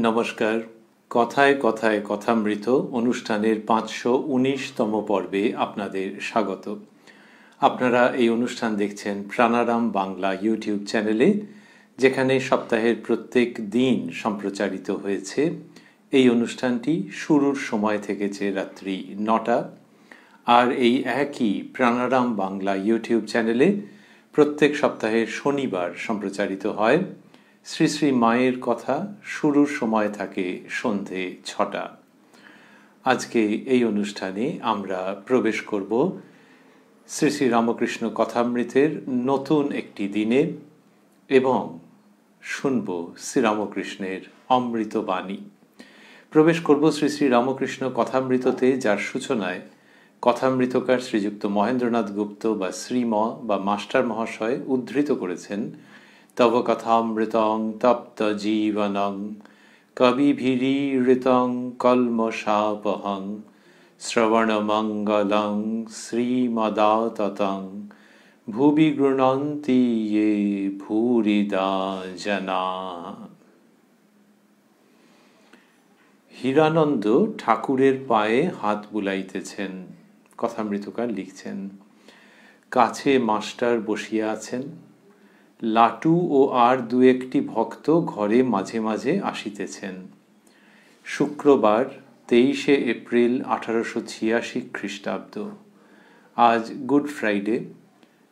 নমস্কার। কথায় কথায় কথামৃত অনুষ্ঠানের 519তম পর্বে আপনাদের স্বাগত। আপনারা এই অনুষ্ঠান দেখছেন প্রাণারাম বাংলা ইউটিউব চ্যানেলে, যেখানে সপ্তাহের প্রত্যেক দিন সম্প্রচারিত হয়েছে। এই অনুষ্ঠানটি শুরুর সময় থেকেছে রাত্রি 9টা, আর এই একই প্রাণারাম বাংলা ইউটিউব চ্যানেলে প্রত্যেক সপ্তাহের শনিবার সম্প্রচারিত হয়। শ্রী শ্রী মায়ের কথা শুরুর সময় থাকে সন্ধে 6টা। আজকে এই অনুষ্ঠানে আমরা প্রবেশ করব শ্রী শ্রী রামকৃষ্ণ কথামৃতের নতুন একটি দিনে এবং শুনব শ্রীরামকৃষ্ণের অমৃতবাণী। প্রবেশ করব শ্রী শ্রী রামকৃষ্ণ কথামৃততে, যার সূচনায় কথামৃতকার শ্রীযুক্ত মহেন্দ্রনাথ গুপ্ত বা শ্রীম বা মাস্টার মহাশয় উদ্ধৃত করেছেন, তব কথামৃতং তপ্ত জীবনং কবিভিরীড়িতং কল্মষাপহং শ্রবণমঙ্গলং শ্রীমদাততং ভুবি গৃণন্তি ইয়ে ভূরিদা জনা। হীরানন্দ ঠাকুরের পায়ে হাত বুলাইতেছেন। কথামৃতকার লিখছেন, কাছে মাস্টার বসিয়া আছেন। লাটু ও আর দু একটি ভক্ত ঘরে মাঝে মাঝে আসিতেছেন। শুক্রবার 23শে এপ্রিল 1886 খ্রিস্টাব্দ। আজ গুড ফ্রাইডে।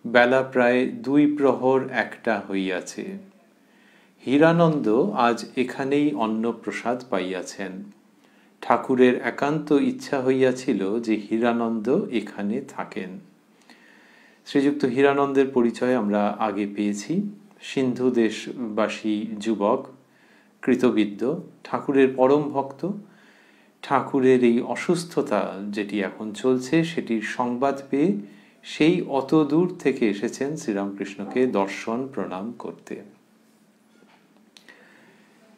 বেলা প্রায় 2 প্রহর 1টা হইয়াছে। হীরানন্দ আজ এখানেই অন্নপ্রসাদ পাইয়াছেন। ঠাকুরের একান্ত ইচ্ছা হইয়াছিল যে হীরানন্দ এখানে থাকেন। শ্রীযুক্ত হীরানন্দের পরিচয় আমরা আগে পেয়েছি। সিন্ধু দেশবাসী যুবক, কৃতবিদ্য, ঠাকুরের পরম ভক্ত। ঠাকুরের এই অসুস্থতা যেটি এখন চলছে সেটির সংবাদ পেয়ে সেই অত দূর থেকে এসেছেন শ্রীরামকৃষ্ণকে দর্শন প্রণাম করতে।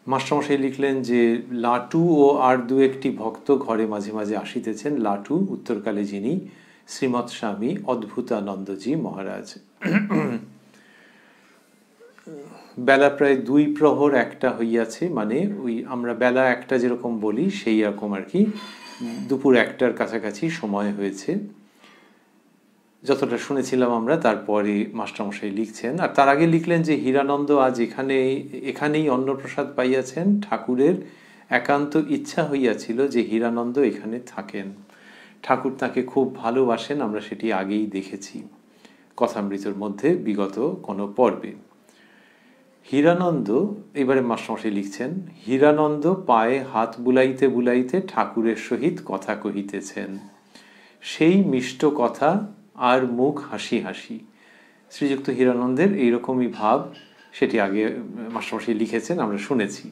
মাস্টারমশাই লিখলেন যে লাটু ও আর দু একটি ভক্ত ঘরে মাঝে মাঝে আসিতেছেন। লাটু উত্তরকালে যিনি শ্রীমৎ স্বামী অদ্ভুতানন্দজি মহারাজ। বেলা প্রায় 2 প্রহর 1টা হইয়াছে, মানে ওই আমরা বেলা 1টা যেরকম বলি সেই রকম আর কি, দুপুর 1টার কাছাকাছি সময় হয়েছে যতটা শুনেছিলাম আমরা। তারপরে মাস্টারমশাই লিখছেন, আর তার আগে লিখলেন যে হীরানন্দ আজ এখানেই অন্নপ্রসাদ পাইয়াছেন। ঠাকুরের একান্ত ইচ্ছা হইয়াছিল যে হীরানন্দ এখানে থাকেন। ঠাকুর তাকে খুব ভালোবাসেন, আমরা সেটি আগেই দেখেছি কথামৃতের মধ্যে বিগত কোনো পর্বে। হীরানন্দ, এবারে মাস্টারমশাই লিখছেন, হীরানন্দ পায়ে হাত বুলাইতে বুলাইতে ঠাকুরের সহিত কথা কহিতেছেন। সেই মিষ্ট কথা আর মুখ হাসি হাসি। শ্রীযুক্ত হীরানন্দের এইরকমই ভাব, সেটি আগে মাস্টারমশাই লিখেছেন, আমরা শুনেছি।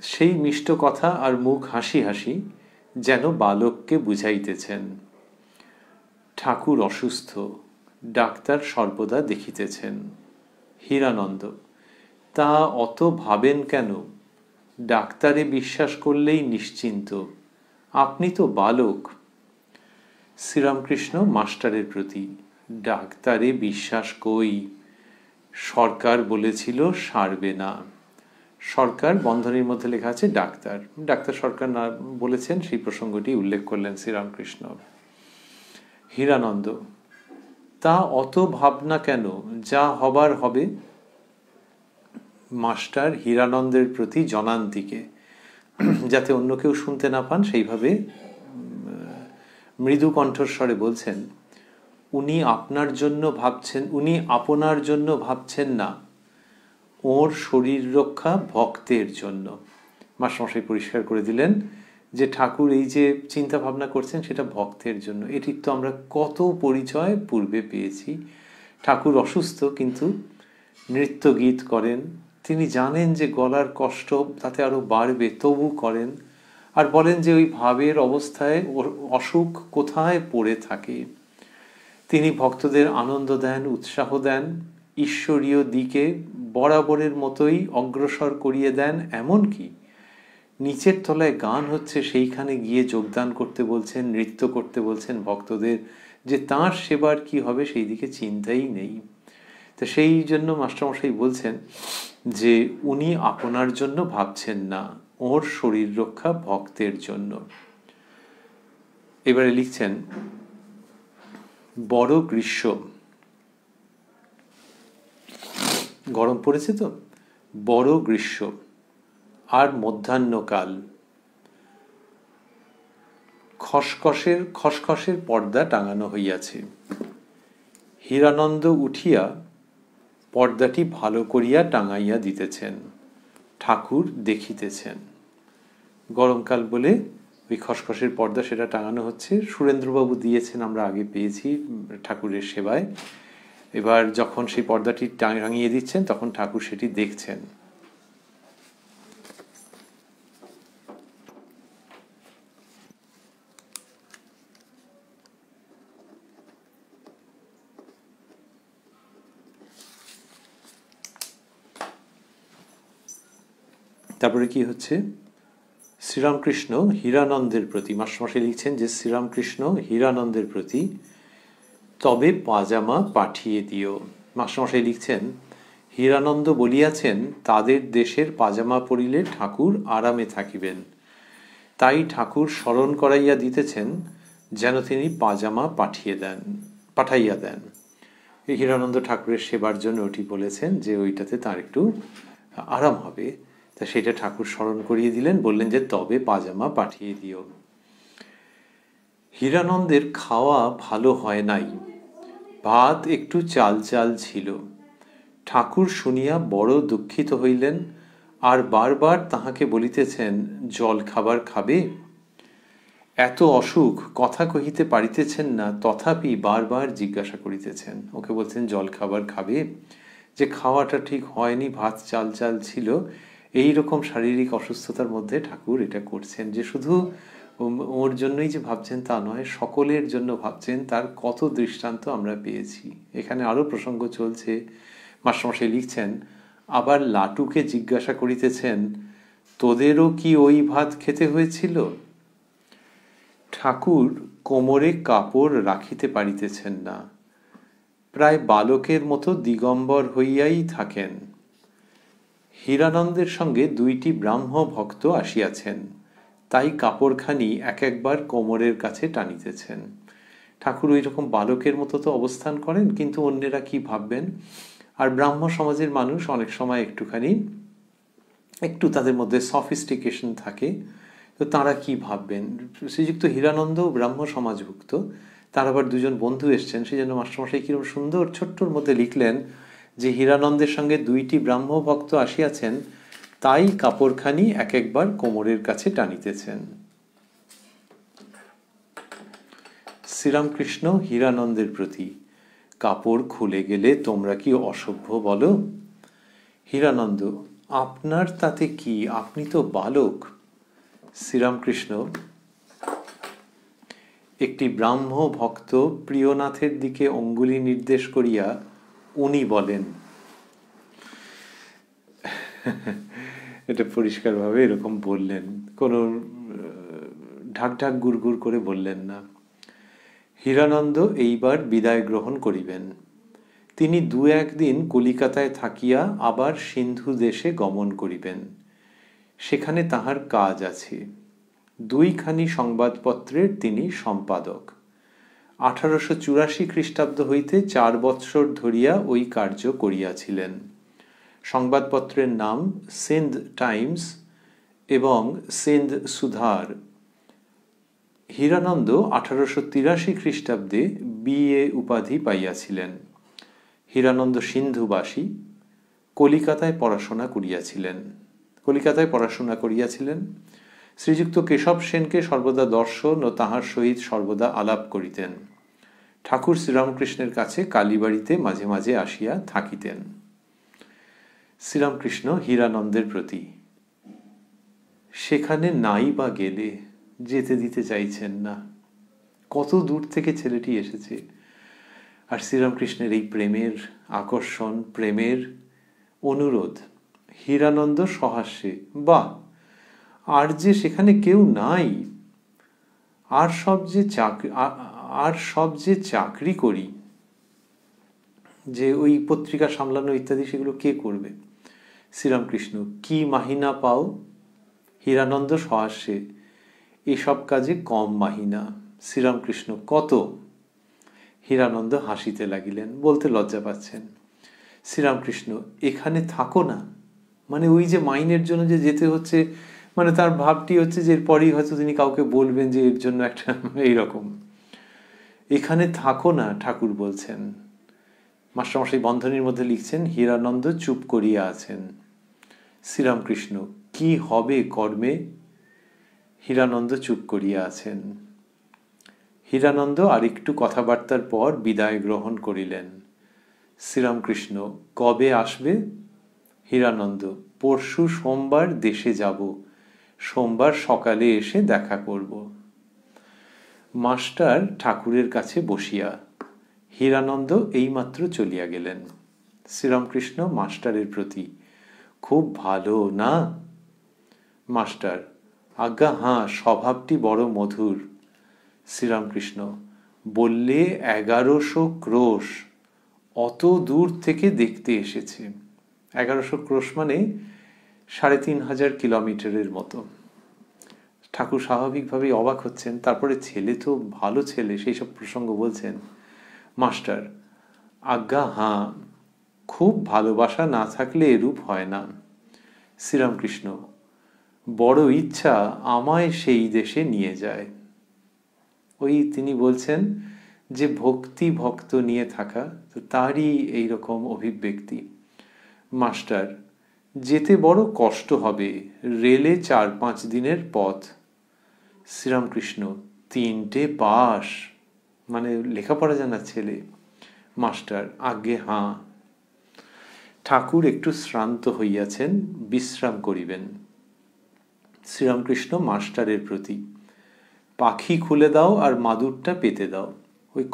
সেই মিষ্ট কথা আর মুখ হাসি হাসি যেন বালককে বুঝাইতেছেন। ঠাকুর অসুস্থ, ডাক্তার সর্বদা দেখিতেছেন। হীরানন্দ, তা অত ভাবেন কেন? ডাক্তারে বিশ্বাস করলেই নিশ্চিন্ত, আপনি তো বালক। শ্রীরামকৃষ্ণ মাস্টারের প্রতি, ডাক্তারে বিশ্বাস কই, সরকার বলেছিল সারবে না। সরকার বন্ধনীর মধ্যে লেখা আছে ডাক্তার, ডাক্তার সরকার না বলেছেন, সেই প্রসঙ্গটি উল্লেখ করলেন শ্রীরামকৃষ্ণ। হীরানন্দ, তা অত ভাবনা কেন, যা হবার হবে। মাস্টার হীরানন্দের প্রতি জনান্তিকে, যাতে অন্য কেউ শুনতে না পান সেইভাবে মৃদু কণ্ঠস্বরে বলছেন, উনি আপনার জন্য ভাবছেন, উনি আপনার জন্য ভাবছেন না, ওর শরীর রক্ষা ভক্তের জন্য। মাস্টারমশাই পরিষ্কার করে দিলেন যে ঠাকুর এই যে চিন্তা ভাবনা করছেন সেটা ভক্তের জন্য। এটির তো আমরা কত পরিচয় পূর্বে পেয়েছি। ঠাকুর অসুস্থ কিন্তু নৃত্য গীত করেন, তিনি জানেন যে গলার কষ্ট তাতে আরো বাড়বে, তবু করেন, আর বলেন যে ওই ভাবের অবস্থায় ওর অসুখ কোথায় পড়ে থাকে। তিনি ভক্তদের আনন্দ দেন, উৎসাহ দেন, ঈশ্বরীয় দিকে বরাবরের মতোই অগ্রসর করিয়ে দেন। এমনকি নিচের তলায় গান হচ্ছে সেইখানে গিয়ে যোগদান করতে বলছেন, নৃত্য করতে বলছেন ভক্তদের, যে তাঁর সেবার কি হবে সেই দিকে চিন্তাই নেই। তো সেই জন্য মাস্টারমশাই বলছেন যে উনি আপনার জন্য ভাবছেন না, ওর শরীর রক্ষা ভক্তের জন্য। এবারে লিখছেন, বড় গ্রীষ্ম, গরম পড়েছে তো, বড় গ্রীষ্ম আর মধ্যাহ্নকাল, খসখসের পর্দা টাঙানো হইয়াছে। হীরানন্দ উঠিয়া পর্দাটি ভালো করিয়া টাঙাইয়া দিতেছেন, ঠাকুর দেখিতেছেন। গরমকাল বলে ওই খসখসের পর্দা সেটা টাঙানো হচ্ছে। সুরেন্দ্রবাবু দিয়েছেন, আমরা আগে পেয়েছি ঠাকুরের সেবায়। এবার যখন সেই পর্দাটি টাঙিয়ে দিচ্ছেন তখন ঠাকুর সেটি দেখছেন। তারপরে কি হচ্ছে, শ্রীরামকৃষ্ণ হীরানন্দের প্রতি, মাস্টারমশাই লিখছেন যে শ্রীরামকৃষ্ণ হীরানন্দের প্রতি তবে পাজামা পাঠিয়ে দিও। মাস্টারমশাই লিখছেন, হীরানন্দ বলিয়াছেন তাদের দেশের পাজামা পরিলে ঠাকুর আরামে থাকিবেন, তাই ঠাকুর স্মরণ করাইয়া দিতেছেন যেন তিনি পাজামা পাঠাইয়া দেন। এই হীরানন্দ ঠাকুরের সেবার জন্য ওটি বলেছেন যে ওইটাতে তার একটু আরাম হবে, তা সেটা ঠাকুর স্মরণ করিয়ে দিলেন, বললেন যে তবে পাজামা পাঠিয়ে দিও। হীরানন্দের খাওয়া ভালো হয় নাই, ভাত একটু চাল চাল ছিল। ঠাকুর শুনিয়া বড় দুঃখিত হইলেন, আর বারবার তাহাকে বলিতেছেন জল খাবার খাবে। এত অসুখ, কথা কহিতে পারিতেছেন না, তথাপি বারবার জিজ্ঞাসা করিতেছেন। ওকে বলছেন জল খাবার খাবে, যে খাওয়াটা ঠিক হয়নি, ভাত চাল চাল ছিল। এই রকম শারীরিক অসুস্থতার মধ্যে ঠাকুর এটা করছেন, যে শুধু ওর জন্যই যে ভাবছেন তা নয়, সকলের জন্য ভাবছেন। তার কত দৃষ্টান্ত আমরা পেয়েছি। এখানে আরো প্রসঙ্গ চলছে। মাস্টারমশাই লিখছেন, আবার লাটুকে জিজ্ঞাসা করিতেছেন, তোদেরও কি ওই ভাত খেতে হয়েছিল? ঠাকুর কোমরে কাপড় রাখিতে পারিতেছেন না, প্রায় বালকের মতো দিগম্বর হইয়াই থাকেন। হীরানন্দের সঙ্গে দুইটি ব্রাহ্ম ভক্ত আসিয়াছেন, তাই কাপড়খানি এক একবার কোমরের কাছে টানিতেছেন। ঠাকুর ওই রকম বালকের মতো তো অবস্থান করেন, কিন্তু অন্যেরা কি ভাববেন? আর ব্রাহ্ম সমাজের মানুষ অনেক সময় একটু তাদের মধ্যে সফিস্টিকেশন থাকে, তো তারা কি ভাববেন? শ্রীযুক্ত হীরানন্দ ব্রাহ্ম সমাজভুক্ত, তার আবার দুজন বন্ধু এসছেন। সেই জন্য মাস্টারমশাই কিরকম সুন্দর ছোট্টর মধ্যে লিখলেন যে হীরানন্দের সঙ্গে দুইটি ব্রাহ্ম ভক্ত আসিয়াছেন, তাই কাপড়খানি এক একবার কোমরের কাছে টানিতেছেন। শ্রীরামকৃষ্ণ হীরানন্দের প্রতি, কাপড় খুলে গেলে তোমরা কি অসভ্য বলো? হীরানন্দ, আপনার তাতে কি, আপনি তো বালক। শ্রীরামকৃষ্ণ, একটি ব্রাহ্ম ভক্ত প্রিয়নাথের দিকে অঙ্গুলি নির্দেশ করিয়া উনি বলেন। এটা পরিষ্কারভাবে এরকম বললেন, কোনো ঢাক ঢাক গুড় করে বললেন না। হীরানন্দ এইবার বিদায় গ্রহণ করিবেন। তিনি 2-1 দিন কলিকাতায় থাকিয়া আবার সিন্ধু দেশে গমন করিবেন। সেখানে তাহার কাজ আছে। 2খানি সংবাদপত্রের তিনি সম্পাদক। 1884 খ্রিস্টাব্দ হইতে 4 বৎসর ধরিয়া ওই কার্য করিয়াছিলেন। সংবাদপত্রের নাম সিন্ধ টাইমস এবং সিন্ধ সুধার। হীরানন্দ 1883 খ্রিস্টাব্দে BA উপাধি পাইয়াছিলেন। হীরানন্দ সিন্ধুবাসী, কলিকাতায় পড়াশোনা করিয়াছিলেন। শ্রীযুক্ত কেশব সেনকে সর্বদা দর্শন ও তাহার সহিত সর্বদা আলাপ করিতেন। ঠাকুর শ্রীরামকৃষ্ণের কাছে কালীবাড়িতে মাঝে মাঝে আসিয়া থাকিতেন। শ্রীরামকৃষ্ণ হীরানন্দের প্রতি, সেখানে নাই বা গেলে, যেতে দিতে চাইছেন না। কত দূর থেকে ছেলেটি এসেছে, আর শ্রীরামকৃষ্ণের এই প্রেমের আকর্ষণ, প্রেমের অনুরোধ। হীরানন্দ সহাস্যে, বাহ, আর যে সেখানে কেউ নাই, আর সব যে চাকরি করি। যে ওই পত্রিকা সামলানো ইত্যাদি সেগুলো কে করবে? শ্রীরামকৃষ্ণ, কি মাহিনা পাও? হীরানন্দ সহাস্যে, এসব কাজে কম মাহিনা। শ্রীরামকৃষ্ণ, কত? হীরানন্দ হাসিতে লাগিলেন, বলতে লজ্জা পাচ্ছেন। শ্রীরামকৃষ্ণ, এখানে থাকো না, মানে ওই যে মাইনের জন্য যে যেতে হচ্ছে, মানে তার ভাবটি হচ্ছে যে এরপরই হয়তো তিনি কাউকে বলবেন যে এর জন্য একটা এইরকম। এখানে থাকো না, ঠাকুর বলছেন। মাস্টারমশাই বন্ধনীর মধ্যে লিখছেন, হীরানন্দ চুপ করিয়া আছেন। শ্রীরামকৃষ্ণ, কি হবে কর্মে? হীরানন্দ চুপ করিয়া আছেন। হীরানন্দ আরেকটু কথাবার্তার পর বিদায় গ্রহণ করিলেন। শ্রীরামকৃষ্ণ, কবে আসবে? হীরানন্দ, পরশু সোমবার দেশে যাব, সোমবার সকালে এসে দেখা করব। মাস্টার ঠাকুরের কাছে বসিয়া, হীরানন্দ এইমাত্র চলিয়া গেলেন। শ্রীরামকৃষ্ণ মাস্টারের প্রতি, খুব ভালো না? মাস্টার, আজ্ঞা হাঁ, স্বভাবটি বড় মধুর। শ্রীরামকৃষ্ণ, বললে 1100 ক্রোশ, অত দূর থেকে দেখতে এসেছে। 1100 ক্রোশ মানে 3500 কিলোমিটারের মতো। ঠাকুর স্বাভাবিকভাবেই অবাক হচ্ছেন, তারপরে ছেলে তো ভালো ছেলে, সেই সব প্রসঙ্গ বলছেন। মাস্টার, আজ্ঞা হাঁ, খুব ভালোবাসা না থাকলে এরূপ হয় না। শ্রীরামকৃষ্ণ, বড় ইচ্ছা আমায় সেই দেশে নিয়ে যায়। ওই তিনি বলছেন যে ভক্তি ভক্ত নিয়ে থাকা, তো তারই এইরকম অভিব্যক্তি। মাস্টার, যেতে বড় কষ্ট হবে, রেলে 4-5 দিনের পথ। শ্রীরামকৃষ্ণ, 3টে পাস, মানে লেখাপড়া জানা ছেলে। মাস্টার, আজ্ঞে হাঁ। ঠাকুর একটু শ্রান্ত হইয়াছেন, বিশ্রাম করিবেন। শ্রীরামকৃষ্ণ মাস্টারের প্রতি, পাখি খুলে দাও আর মাদুরটা পেতে দাও। ওই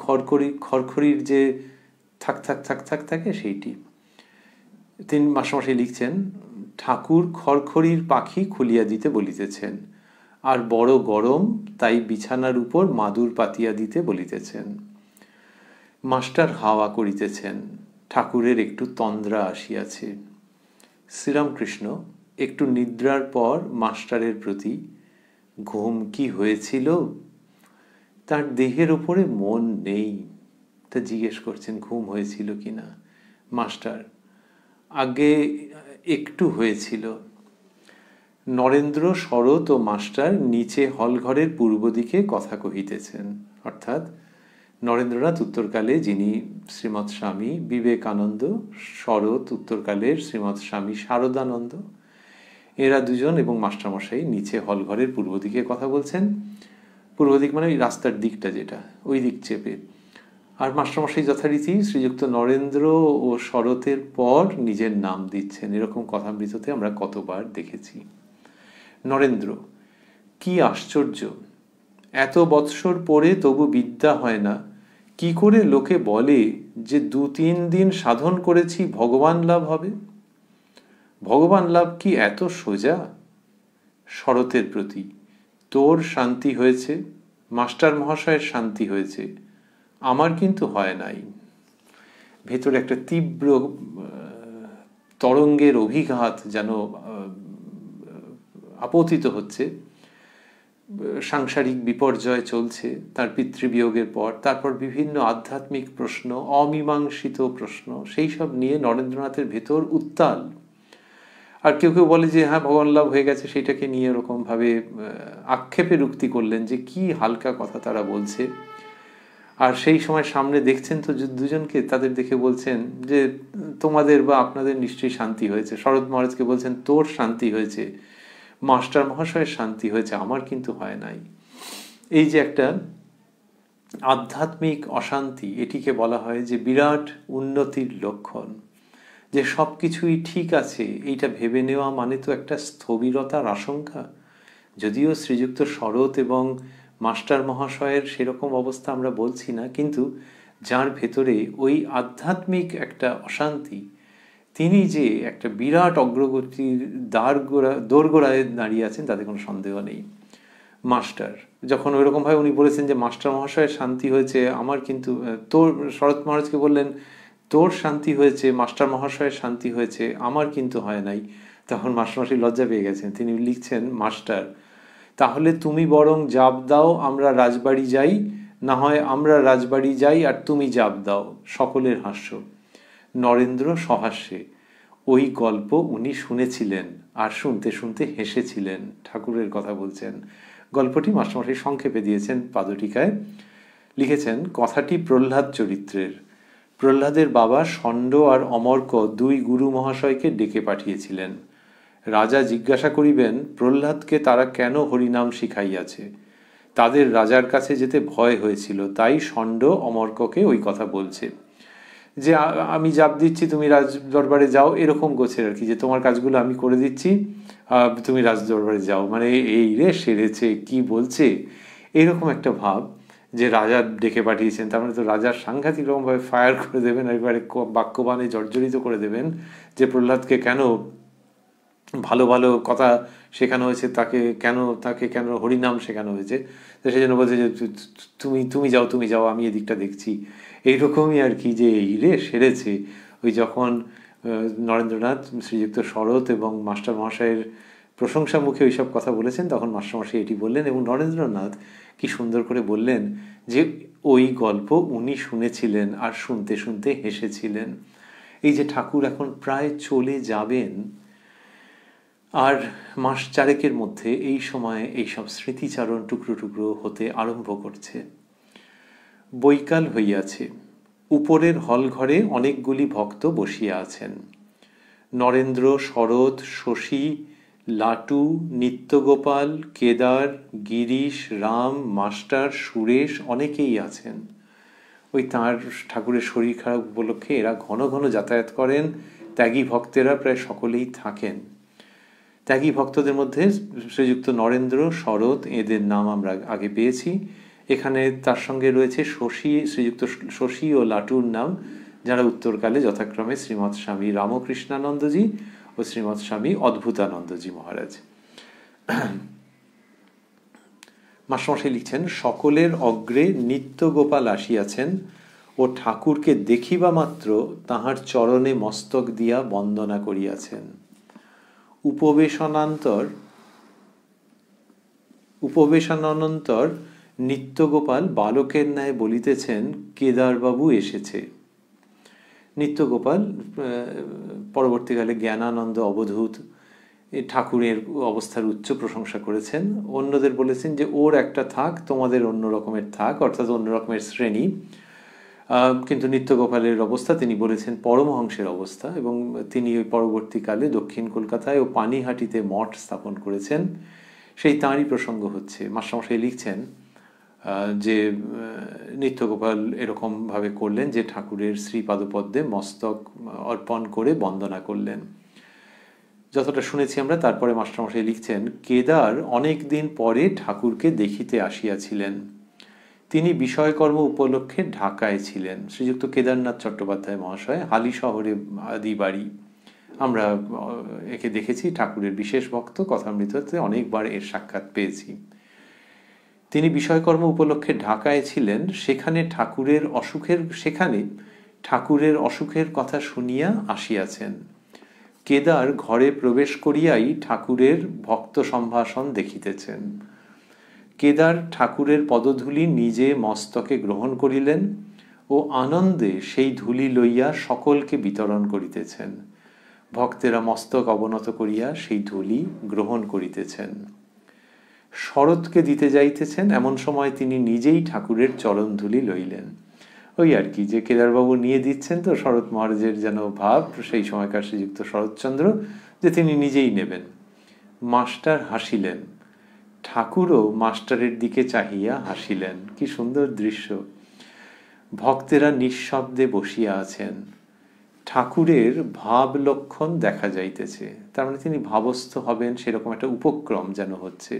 খড়খড়ির যে থাক থাক থাক থাক থাকে সেইটি। তিনি মাস্টারমশাই লিখছেন, ঠাকুর খড়খড়ির পাখি খুলিয়া দিতে বলিতেছেন, আর বড় গরম, তাই বিছানার উপর মাদুর পাতিয়া দিতে বলিতেছেন। মাস্টার হাওয়া করিতেছেন, ঠাকুরের একটু তন্দ্রা আসিয়াছে। শ্রীরামকৃষ্ণ একটু নিদ্রার পর মাস্টারের প্রতি, ঘুম কি হয়েছিল? তার দেহের ওপরে মন নেই, তা জিজ্ঞেস করছেন ঘুম হয়েছিল কিনা। মাস্টার, আগে একটু হয়েছিল। নরেন্দ্র, শরৎ ও মাস্টার নিচে হলঘরের পূর্ব দিকে কথা কহিতেছেন, অর্থাৎ নরেন্দ্রনাথ উত্তরকালে যিনি শ্রীমৎ স্বামী বিবেকানন্দ, শরৎ উত্তরকালের শ্রীমৎ স্বামী শারদানন্দ, এরা দুজন এবং মাস্টারমশাই নিচে হলঘরের পূর্ব দিকে কথা বলছেন। পূর্ব দিক মানে ওই রাস্তার দিকটা, যেটা ওই দিক চেপে। আর মাস্টারমশাই যথারীতি শ্রীযুক্ত নরেন্দ্র ও শরতের পর নিজের নাম দিচ্ছেন। এরকম কথামৃততে আমরা কতবার দেখেছি। নরেন্দ্র, কি আশ্চর্য, এত বৎসর পরে তবু বিদ্যা হয় না, কি করে লোকে বলে যে 2-3 দিন সাধন করেছি ভগবান লাভ হবে? ভগবান লাভ কি এত সোজা? শরতের প্রতি, তোর শান্তি হয়েছে, মাস্টার মহাশয়ের শান্তি হয়েছে, আমার কিন্তু হয় নাই। ভেতরে একটা তীব্র তরঙ্গের অভিঘাত যেন আপতিত হচ্ছে। সাংসারিক বিপর্যয় চলছে তার পিতৃবিয়োগের পর, তারপর বিভিন্ন আধ্যাত্মিক প্রশ্ন, অমীমাংসিত প্রশ্ন, সেই সব নিয়ে নরেন্দ্রনাথের ভেতর উত্তাল। আর কেউ কেউ বলে যে হ্যাঁ ভগবান লাভ হয়ে গেছে, সেইটাকে নিয়ে এরকমভাবে আক্ষেপের উক্তি করলেন যে কি হালকা কথা তারা বলছে। আর সেই সময় সামনে দেখছেন তো দুজনকে, তাদের দেখে বলছেন যে তোমাদের বা আপনাদের নিশ্চয়ই শান্তি হয়েছে। শরৎ মহারাজকে বলছেন তোর শান্তি হয়েছে, মাস্টার মহাশয়ের শান্তি হয়েছে, আমার কিন্তু হয় নাই। এই যে একটা আধ্যাত্মিক অশান্তি, এটিকে বলা হয় যে বিরাট উন্নতির লক্ষণ। যে সব কিছুই ঠিক আছে এইটা ভেবে নেওয়া মানে তো একটা স্থবিরতার আশঙ্কা। যদিও শ্রীযুক্ত শরৎ এবং মাস্টার মহাশয়ের সেরকম অবস্থা আমরা বলছি না, কিন্তু যার ভেতরে ওই আধ্যাত্মিক একটা অশান্তি, তিনি যে একটা বিরাট অগ্রগতির দোরগোড়ায় দাঁড়িয়ে আছেন তাতে কোনো সন্দেহ নেই। মাস্টার যখন ওইরকমভাবে উনি বলেছেন যে মাস্টার মহাশয়ের শান্তি হয়েছে, আমার কিন্তু, তোর শরৎ মহারাজকে বললেন তোর শান্তি হয়েছে, মাস্টার মহাশয়ের শান্তি হয়েছে, আমার কিন্তু হয় নাই। তখন মাস্টারমশাই লজ্জা পেয়ে গেছেন, তিনি লিখছেন, মাস্টার তাহলে তুমি বরং জাপ দাও, আমরা রাজবাড়ি যাই, না হয় আমরা রাজবাড়ি যাই আর তুমি জাপ দাও। সকলের হাস্য। নরেন্দ্র সহাস্যে। ওই গল্প উনি শুনেছিলেন আর শুনতে শুনতে হেসেছিলেন। ঠাকুরের কথা বলছেন। গল্পটি মাস্টারমশাই সংক্ষেপে দিয়েছেন পাদটিকায়। লিখেছেন, কথাটি প্রহ্লাদ চরিত্রের। প্রহ্লাদের বাবা ষণ্ড আর অমর্ক দুই গুরু মহাশয়কে ডেকে পাঠিয়েছিলেন। রাজা জিজ্ঞাসা করিবেন প্রহ্লাদকে তারা কেন হরিনাম শিখাইয়াছে। তাদের রাজার কাছে যেতে ভয় হয়েছিল, তাই ষণ্ড অমর্ককে ওই কথা বলছে। যে আমি জাপ দিচ্ছি, তুমি রাজ দরবারে যাও, এরকম গোছের আর কি, যে তোমার কাজগুলো আমি করে দিচ্ছি, তুমি রাজ দরবারে যাও, মানে এই রে সেরেছে, কি বলছে, এইরকম একটা ভাব। যে রাজা ডেকে পাঠিয়েছেন, তার মানে তো রাজার সাংঘাতিক রকমভাবে ফায়ার করে দেবেন, একবারে বাক্যবাণে জর্জরিত করে দেবেন, যে প্রহ্লাদকে কেন ভালো ভালো কথা শেখানো হয়েছে, তাকে কেন হরিনাম শেখানো হয়েছে। তো সেই জন্য বলছে যে তুমি যাও, তুমি যাও, আমি এদিকটা দেখছি। এইরকমই আর কি, যে এই রে সেরেছে। ওই যখন নরেন্দ্রনাথ শ্রীযুক্ত শরৎ এবং মাস্টার মহাশয়ের প্রশংসা মুখে ওইসব কথা বলেছেন, তখন মাস্টারমশাই এটি বললেন, এবং নরেন্দ্রনাথ কি সুন্দর করে বললেন যে ওই গল্প উনি শুনেছিলেন আর শুনতে শুনতে হেসেছিলেন। এই যে ঠাকুর এখন প্রায় চলে যাবেন, আর মাস চারেকের মধ্যে এই সময়ে এইসব স্মৃতিচারণ টুকরো টুকরো হতে আরম্ভ করছে। বৈকাল হইয়াছে। উপরের হলঘরে অনেকগুলি ভক্ত বসিয়া আছেন। নরেন্দ্র, শরৎ, শশী, লাটু, নিত্যগোপাল, কেদার, গিরিশ, রাম, মাস্টার, সুরেশ অনেকেই আছেন। ওই তাঁর ঠাকুরের শরীর খারাপ উপলক্ষে এরা ঘন ঘন যাতায়াত করেন। ত্যাগী ভক্তেরা প্রায় সকলেই থাকেন। ত্যাগী ভক্তদের মধ্যে শ্রীযুক্ত নরেন্দ্র, শরৎ, এদের নাম আমরা আগে পেয়েছি। এখানে তার সঙ্গে রয়েছে শ্রীযুক্ত শশী ও লাটুর নাম, যারা উত্তরকালে যথাক্রমে শ্রীমৎ স্বামী রামকৃষ্ণানন্দজি ও শ্রীমৎ স্বামী অদ্ভুতানন্দজি মহারাজ। মাস্টারমশাই লিখছেন, সকলের অগ্রে নিত্যগোপাল আসিয়াছেন ও ঠাকুরকে দেখিবা মাত্র তাহার চরণে মস্তক দিয়া বন্দনা করিয়াছেন। উপবেশনানন্তর নিত্যগোপাল বালকের ন্যায় বলিতেছেন, কেদারবাবু এসেছে। নিত্যগোপাল পরবর্তীকালে জ্ঞানানন্দ অবধূত ঠাকুরের অবস্থার উচ্চ প্রশংসা করেছেন। অন্যদের বলেছেন যে ওর একটা থাক, তোমাদের অন্য রকমের থাক, অর্থাৎ অন্য রকমের শ্রেণী। কিন্তু নিত্যগোপালের অবস্থা তিনি বলেছেন পরমহংসের অবস্থা, এবং তিনি ওই পরবর্তীকালে দক্ষিণ কলকাতায় ও পানিহাটিতে মঠ স্থাপন করেছেন। সেই তাঁরই প্রসঙ্গ হচ্ছে। মাস্টারমশাই লিখছেন যে নিত্যগোপাল এরকমভাবে করলেন যে ঠাকুরের শ্রীপাদপদ্মে মস্তক অর্পণ করে বন্দনা করলেন। যতটা শুনেছি আমরা। তারপরে মাস্টারমশাই লিখছেন, কেদার অনেক দিন পরে ঠাকুরকে দেখিতে আসিয়াছিলেন। তিনি বিষয়কর্ম উপলক্ষে ঢাকায় ছিলেন। শ্রীযুক্ত কেদারনাথ চট্টোপাধ্যায় মহাশয়, হালি শহরে আদি বাড়ি। আমরা একে দেখেছি, ঠাকুরের বিশেষ ভক্ত, কথামৃততে অনেকবার এর সাক্ষাৎ পেয়েছি। তিনি বিষয়কর্ম উপলক্ষে ঢাকায় ছিলেন। সেখানে ঠাকুরের অসুখের কথা শুনিয়া আসিয়াছেন। কেদার ঘরে প্রবেশ করিয়াই ঠাকুরের ভক্ত সম্ভাষণ দেখিতেছেন। কেদার ঠাকুরের পদধূলি নিজে মস্তকে গ্রহণ করিলেন ও আনন্দে সেই ধূলি লইয়া সকলকে বিতরণ করিতেছেন। ভক্তেরা মস্তক অবনত করিয়া সেই ধূলি গ্রহণ করিতেছেন। শরৎকে দিতে যাইতেছেন, এমন সময় তিনি নিজেই ঠাকুরের চরণ ধূলি লইলেন। ওই আর কি, যে কেদারবাবু নিয়ে দিচ্ছেন, তো শরৎ মহারাজের যেন ভাব সেই সময়কার শ্রীযুক্ত শরৎচন্দ্র, যে তিনি নিজেই নেবেন। মাস্টার হাসিলেন। ঠাকুরও মাস্টারের দিকে চাহিয়া হাসিলেন। কি সুন্দর দৃশ্য! ভক্তেরা নিঃশব্দে বসিয়া আছেন। ঠাকুরের ভাব লক্ষণ দেখা যাইতেছে, তার মানে তিনি ভাবস্থ হবেন সেরকম একটা উপক্রম যেন হচ্ছে।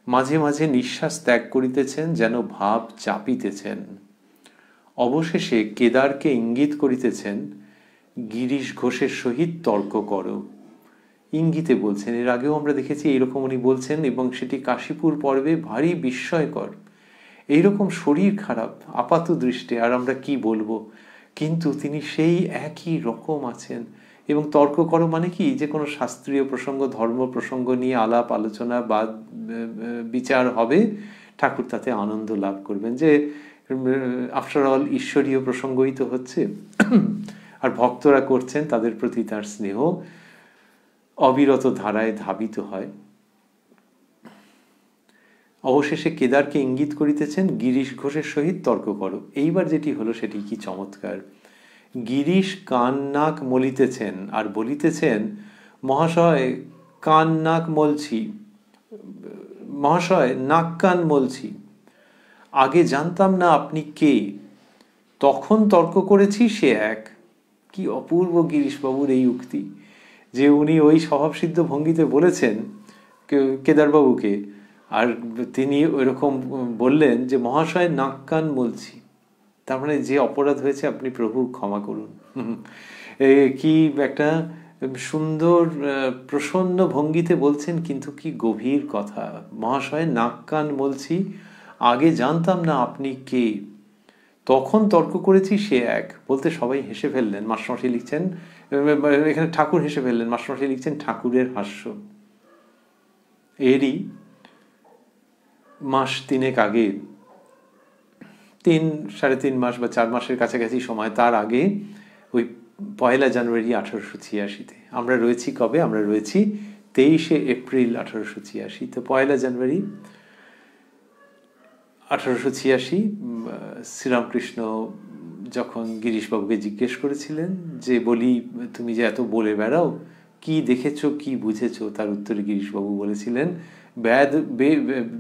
মাঝে মাঝে নিঃশ্বাস ত্যাগ করিতেছেন, যেন ভাব চাপিতেছেন। অবশেষে কেদারকে ইঙ্গিত করিতেছেন, গিরিশ ঘোষের সহিত তর্ক করো। ইঙ্গিতে বলছেন। এর আগেও আমরা দেখেছি এইরকম উনি বলছেন, এবং সেটি কাশীপুর পর্বে ভারী বিস্ময়কর। এইরকম শরীর খারাপ আপাত দৃষ্টে, আর আমরা কি বলবো, কিন্তু তিনি সেই একই রকম আছেন। এবং তর্ক করো মানে কি, যে কোনো শাস্ত্রীয় প্রসঙ্গ, ধর্ম প্রসঙ্গ নিয়ে আলাপ আলোচনা বা বিচার হবে, ঠাকুর তাতে আনন্দ লাভ করবেন, যে আফটার অল ঈশ্বরীয় প্রসঙ্গই তো হচ্ছে। আর ভক্তরা করছেন, তাদের প্রতি তার স্নেহ অবিরত ধারায় ধাবিত হয়। অবশেষে কেদারকে ইঙ্গিত করিতেছেন, গিরিশ ঘোষের সহিত তর্ক করো। এইবার যেটি হলো সেটি কি চমৎকার। গিরিশ কান নাক মলিতেছেন আর বলিতেছেন, মহাশয় কান নাক মলছি, মহাশয় নাক কান মলছি, আগে জানতাম না আপনি কে, তখন তর্ক করেছি সে এক। কি অপূর্ব গিরিশবাবুর এই উক্তি, যে উনি ওই স্বভাবসিদ্ধ ভঙ্গিতে বলেছেন কেদারবাবুকে, আর তিনি ওইরকম বললেন যে মহাশয় নাক কান মলছি, তার মানে যে অপরাধ হয়েছে আপনি প্রভু ক্ষমা করুন। কি একটা সুন্দর প্রসন্ন ভঙ্গিতে বলছেন, কিন্তু কি গভীর কথা। মহাশয় নাক কান মলছি, আগে জানতাম না আপনি কে, তখন তর্ক করেছি সে এক। বলতে সবাই হেসে ফেললেন। মাস্টারমশাই লিখছেন, এখানে ঠাকুর হেসে ফেললেন, মাস্টারমশাই লিখছেন ঠাকুরের হাস্য। এরই মাস তিনেক আগে, 3-3.5 মাস বা 4 মাসের কাছাকাছি সময়, তার আগে ওই 1 জানুয়ারি 1886-তে আমরা রয়েছি। কবে আমরা রয়েছি? 23 এপ্রিল 1886। তো 1 জানুয়ারি 1886 শ্রীরামকৃষ্ণ যখন গিরিশবাবুকে জিজ্ঞেস করেছিলেন যে বলি তুমি যে এত বলে বেড়াও, কি দেখেছো কি বুঝেছো, তার উত্তরে গিরিশবাবু বলেছিলেন,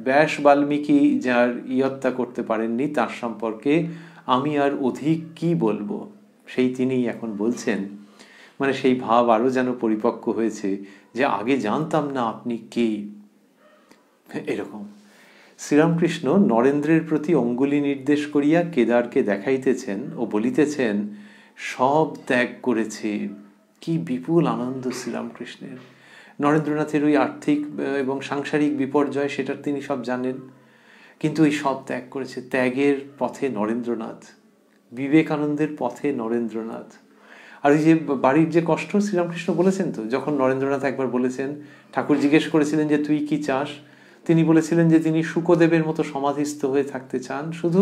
ব্যাস বাল্মীকি যার ইয়ত্তা করতে পারেননি তার সম্পর্কে আমি আর অধিক কি বলবো। সেই তিনিই এখন বলছেন, মানে সেই ভাব আরো যেন পরিপক্ক হয়েছে, যে আগে জানতাম না আপনি কে। এরকম শ্রীরামকৃষ্ণ নরেন্দ্রের প্রতি অঙ্গুলি নির্দেশ করিয়া কেদারকে দেখাইতেছেন ও বলিতেছেন, সব ত্যাগ করেছে। কি বিপুল আনন্দ শ্রীরামকৃষ্ণের। নরেন্দ্রনাথের ওই আর্থিক এবং সাংসারিক বিপর্যয়, সেটা তিনি সব জানেন, কিন্তু ওই সব ত্যাগ করেছে। ত্যাগের পথে নরেন্দ্রনাথ, বিবেকানন্দের পথে নরেন্দ্রনাথ। আর ওই যে বাড়ির যে কষ্ট, শ্রীরামকৃষ্ণ বলেছেন তো, যখন নরেন্দ্রনাথ একবার বলেছেন, ঠাকুর জিজ্ঞেস করেছিলেন যে তুই কি চাস, তিনি বলেছিলেন যে তিনি শুকদেবের মতো সমাধিস্থ হয়ে থাকতে চান, শুধু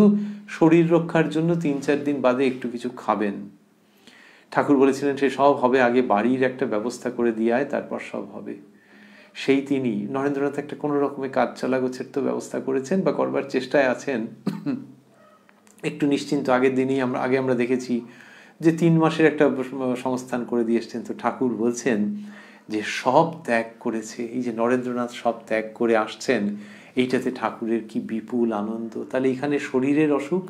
শরীর রক্ষার জন্য 3-4 দিন বাদে একটু কিছু খাবেন। ঠাকুর বলেছিলেন সে সব হবে, আগে বাড়ির একটা ব্যবস্থা করে দিয়ে আয়, তারপর সব হবে। সেই তিনি নরেন্দ্রনাথ একটা কোনো রকমের কাজ চালা গোছের তো ব্যবস্থা করেছেন বা করবার চেষ্টায় আছেন। একটু নিশ্চিন্ত। আগের দিনই আমরা দেখেছি যে 3 মাসের একটা সংস্থান করে দিয়ে এসছেন। তো ঠাকুর বলছেন যে সব ত্যাগ করেছে। এই যে নরেন্দ্রনাথ সব ত্যাগ করে আসছেন, এইটাতে ঠাকুরের কি বিপুল আনন্দ। তাহলে এখানে শরীরের অসুখ,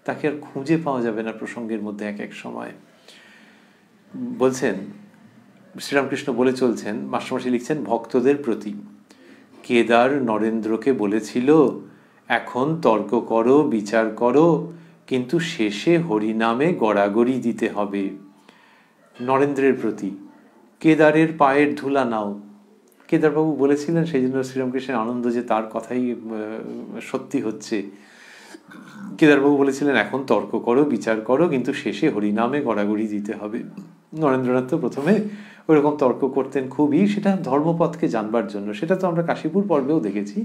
তাকে আর খুঁজে পাওয়া যাবে না প্রসঙ্গের মধ্যে এক এক সময়। বলছেন শ্রীরামকৃষ্ণ বলে চলছেন, মাস্টারমশাই লিখছেন, ভক্তদের প্রতি কেদার নরেন্দ্রকে বলেছিল, এখন তর্ক করো বিচার করো, কিন্তু শেষে হরিনামে গড়াগড়ি দিতে হবে। নরেন্দ্রের প্রতি কেদারের পায়ের ধুলা নাও। কেদারবাবু বলেছিলেন, সেই জন্য শ্রীরামকৃষ্ণের আনন্দ যে তার কথাই সত্যি হচ্ছে। কেদারবাবু বলেছিলেন এখন তর্ক করো বিচার করো, কিন্তু শেষে হরিনামে গড়াগড়ি দিতে হবে। নরেন্দ্রনাথ তো প্রথমে ওইরকম তর্ক করতেন খুবই, সেটা ধর্মপথকে জানবার জন্য। সেটা তো আমরা কাশীপুর পর্বেও দেখেছি।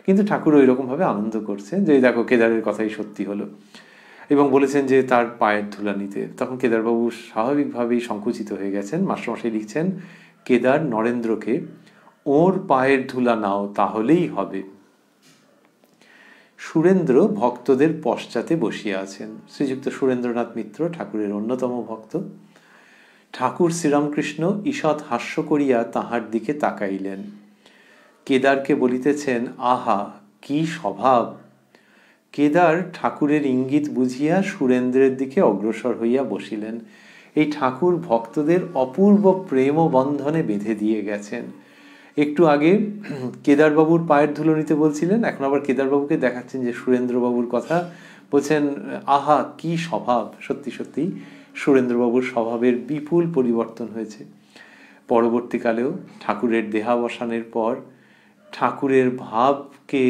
কিন্তু ঠাকুর ওই রকমভাবে আনন্দ করছেন যে দেখো কেদারের কথাই সত্যি হলো, এবং বলেছেন যে তার পায়ের ধুলা নিতে। তখন কেদারবাবু স্বাভাবিকভাবেই সংকুচিত হয়ে গেছেন। মাস্টারমশাই লিখছেন, কেদার নরেন্দ্রকে, ওর পায়ের ধুলা নাও, তাহলেই হবে। সুরেন্দ্র ভক্তদের পশ্চাতে বসিয়া আছেন। শ্রীযুক্ত সুরেন্দ্রনাথ মিত্র ঠাকুরের অন্যতম ভক্ত। ঠাকুর শ্রীরামকৃষ্ণ ঈষৎ হাস্য করিয়া তাহার দিকে তাকাইলেন। কেদারকে বলিতেছেন, আহা কি স্বভাব। কেদার ঠাকুরের ইঙ্গিত বুঝিয়া সুরেন্দ্রের দিকে অগ্রসর হইয়া বসিলেন। এই ঠাকুর ভক্তদের অপূর্ব প্রেম বন্ধনে বেঁধে দিয়ে গেছেন। একটু আগে কেদারবাবুর পায়ের ধুলো নিতে বলছিলেন, এখন আবার কেদারবাবুকে দেখাচ্ছেন যে সুরেন্দ্রবাবুর কথা বলছেন, আহা কি স্বভাব। সত্যি সত্যি সুরেন্দ্রবাবুর স্বভাবের বিপুল পরিবর্তন হয়েছে। পরবর্তীকালেও ঠাকুরের দেহাবসানের পর ঠাকুরের ভাবকে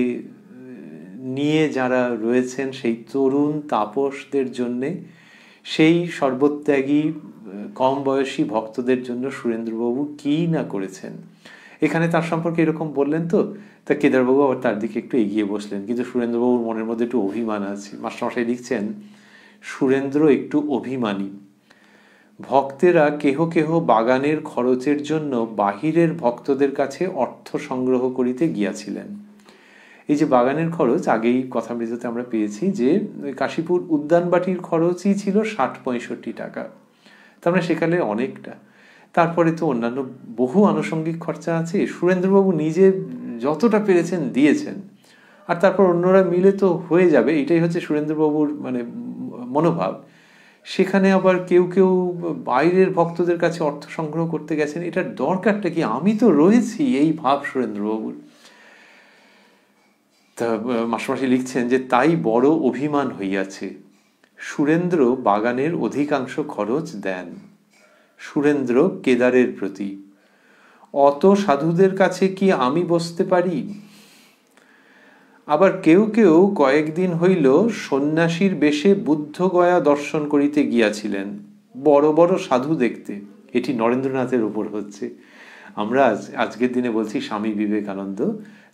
নিয়ে যারা রয়েছেন সেই তরুণ তাপসদের জন্যে সেই সর্বত্যাগী কম বয়সী ভক্তদের জন্য সুরেন্দ্রবাবু কি না করেছেন। এখানে তার সম্পর্কে এরকম বললেন তো, তা কেদারবাবু আবার তার দিকে একটু এগিয়ে বসলেন, কিন্তু সুরেন্দ্রবাবুর মনের মধ্যে একটু অভিমান আছে। মাস্টারমশাই লিখছেন, সুরেন্দ্র একটু অভিমানী। ভক্তেরা কেহ কেহ বাগানের খরচের জন্য বাহিরের ভক্তদের কাছে অর্থ সংগ্রহ করিতে গিয়াছিলেন। এই যে বাগানের খরচ, আগেই কথামৃততে আমরা পেয়েছি যে কাশীপুর উদ্যানবাটির খরচই ছিল ৬০-৬৫ টাকা, তার মানে সেখানে অনেকটা। তারপরে তো অন্যান্য বহু আনুষঙ্গিক খরচা আছে। সুরেন্দ্রবাবু নিজে যতটা পেরেছেন দিয়েছেন, আর তারপর অন্যরা মিলে তো হয়ে যাবে, এটাই হচ্ছে সুরেন্দ্রবাবুর মানে মনোভাব। সেখানে আবার কেউ কেউ বাইরের ভক্তদের কাছে অর্থ সংগ্রহ করতে গেছেন, এটার দরকারটা কি? আমি তো রয়েছি, এই ভাব সুরেন্দ্রবাবুর। তা মাস্টারমশাই লিখছেন যে তাই বড় অভিমান হইয়াছে। সুরেন্দ্র বাগানের অধিকাংশ খরচ দেন। সুরেন্দ্র কেদারের প্রতি। অত সাধুদের কাছে কি আমি বসতে পারি? আবার কেউ কেউ কয়েকদিন হইল সন্ন্যাসীর বেশে বুদ্ধগয়া দর্শন করিতে গিয়াছিলেন, বড় বড় সাধু দেখতে। এটি নরেন্দ্রনাথের উপর হচ্ছে। আমরা আজকের দিনে বলছি স্বামী বিবেকানন্দ,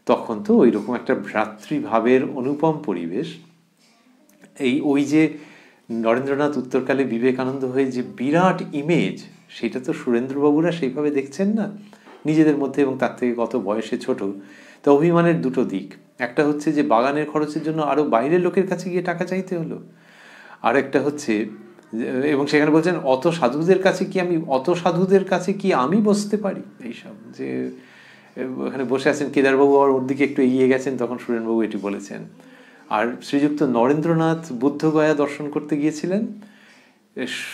তখন তো ওই রকম একটা ভ্রাতৃভাবের অনুপম পরিবেশ। ওই যে নরেন্দ্রনাথ উত্তরকালে বিবেকানন্দ হয়ে যে বিরাট ইমেজ, সেটা তো সুরেন্দ্রবাবুরা সেইভাবে দেখছেন না নিজেদের মধ্যে, এবং তার থেকে কত বয়সে ছোট। তো অভিমানের দুটো দিক, একটা হচ্ছে যে বাগানের খরচের জন্য আরো বাইরের লোকের কাছে গিয়ে টাকা চাইতে হলো, আর একটা হচ্ছে, এবং সেখানে বলছেন অত সাধুদের কাছে কি আমি বসতে পারি। এইসব যে ওখানে বসে আছেন, কেদারবাবু আর ওর দিকে একটু এগিয়ে গেছেন, তখন সুরেনবাবু এটি বলেছেন। আর শ্রীযুক্ত নরেন্দ্রনাথ বুদ্ধগয়া দর্শন করতে গিয়েছিলেন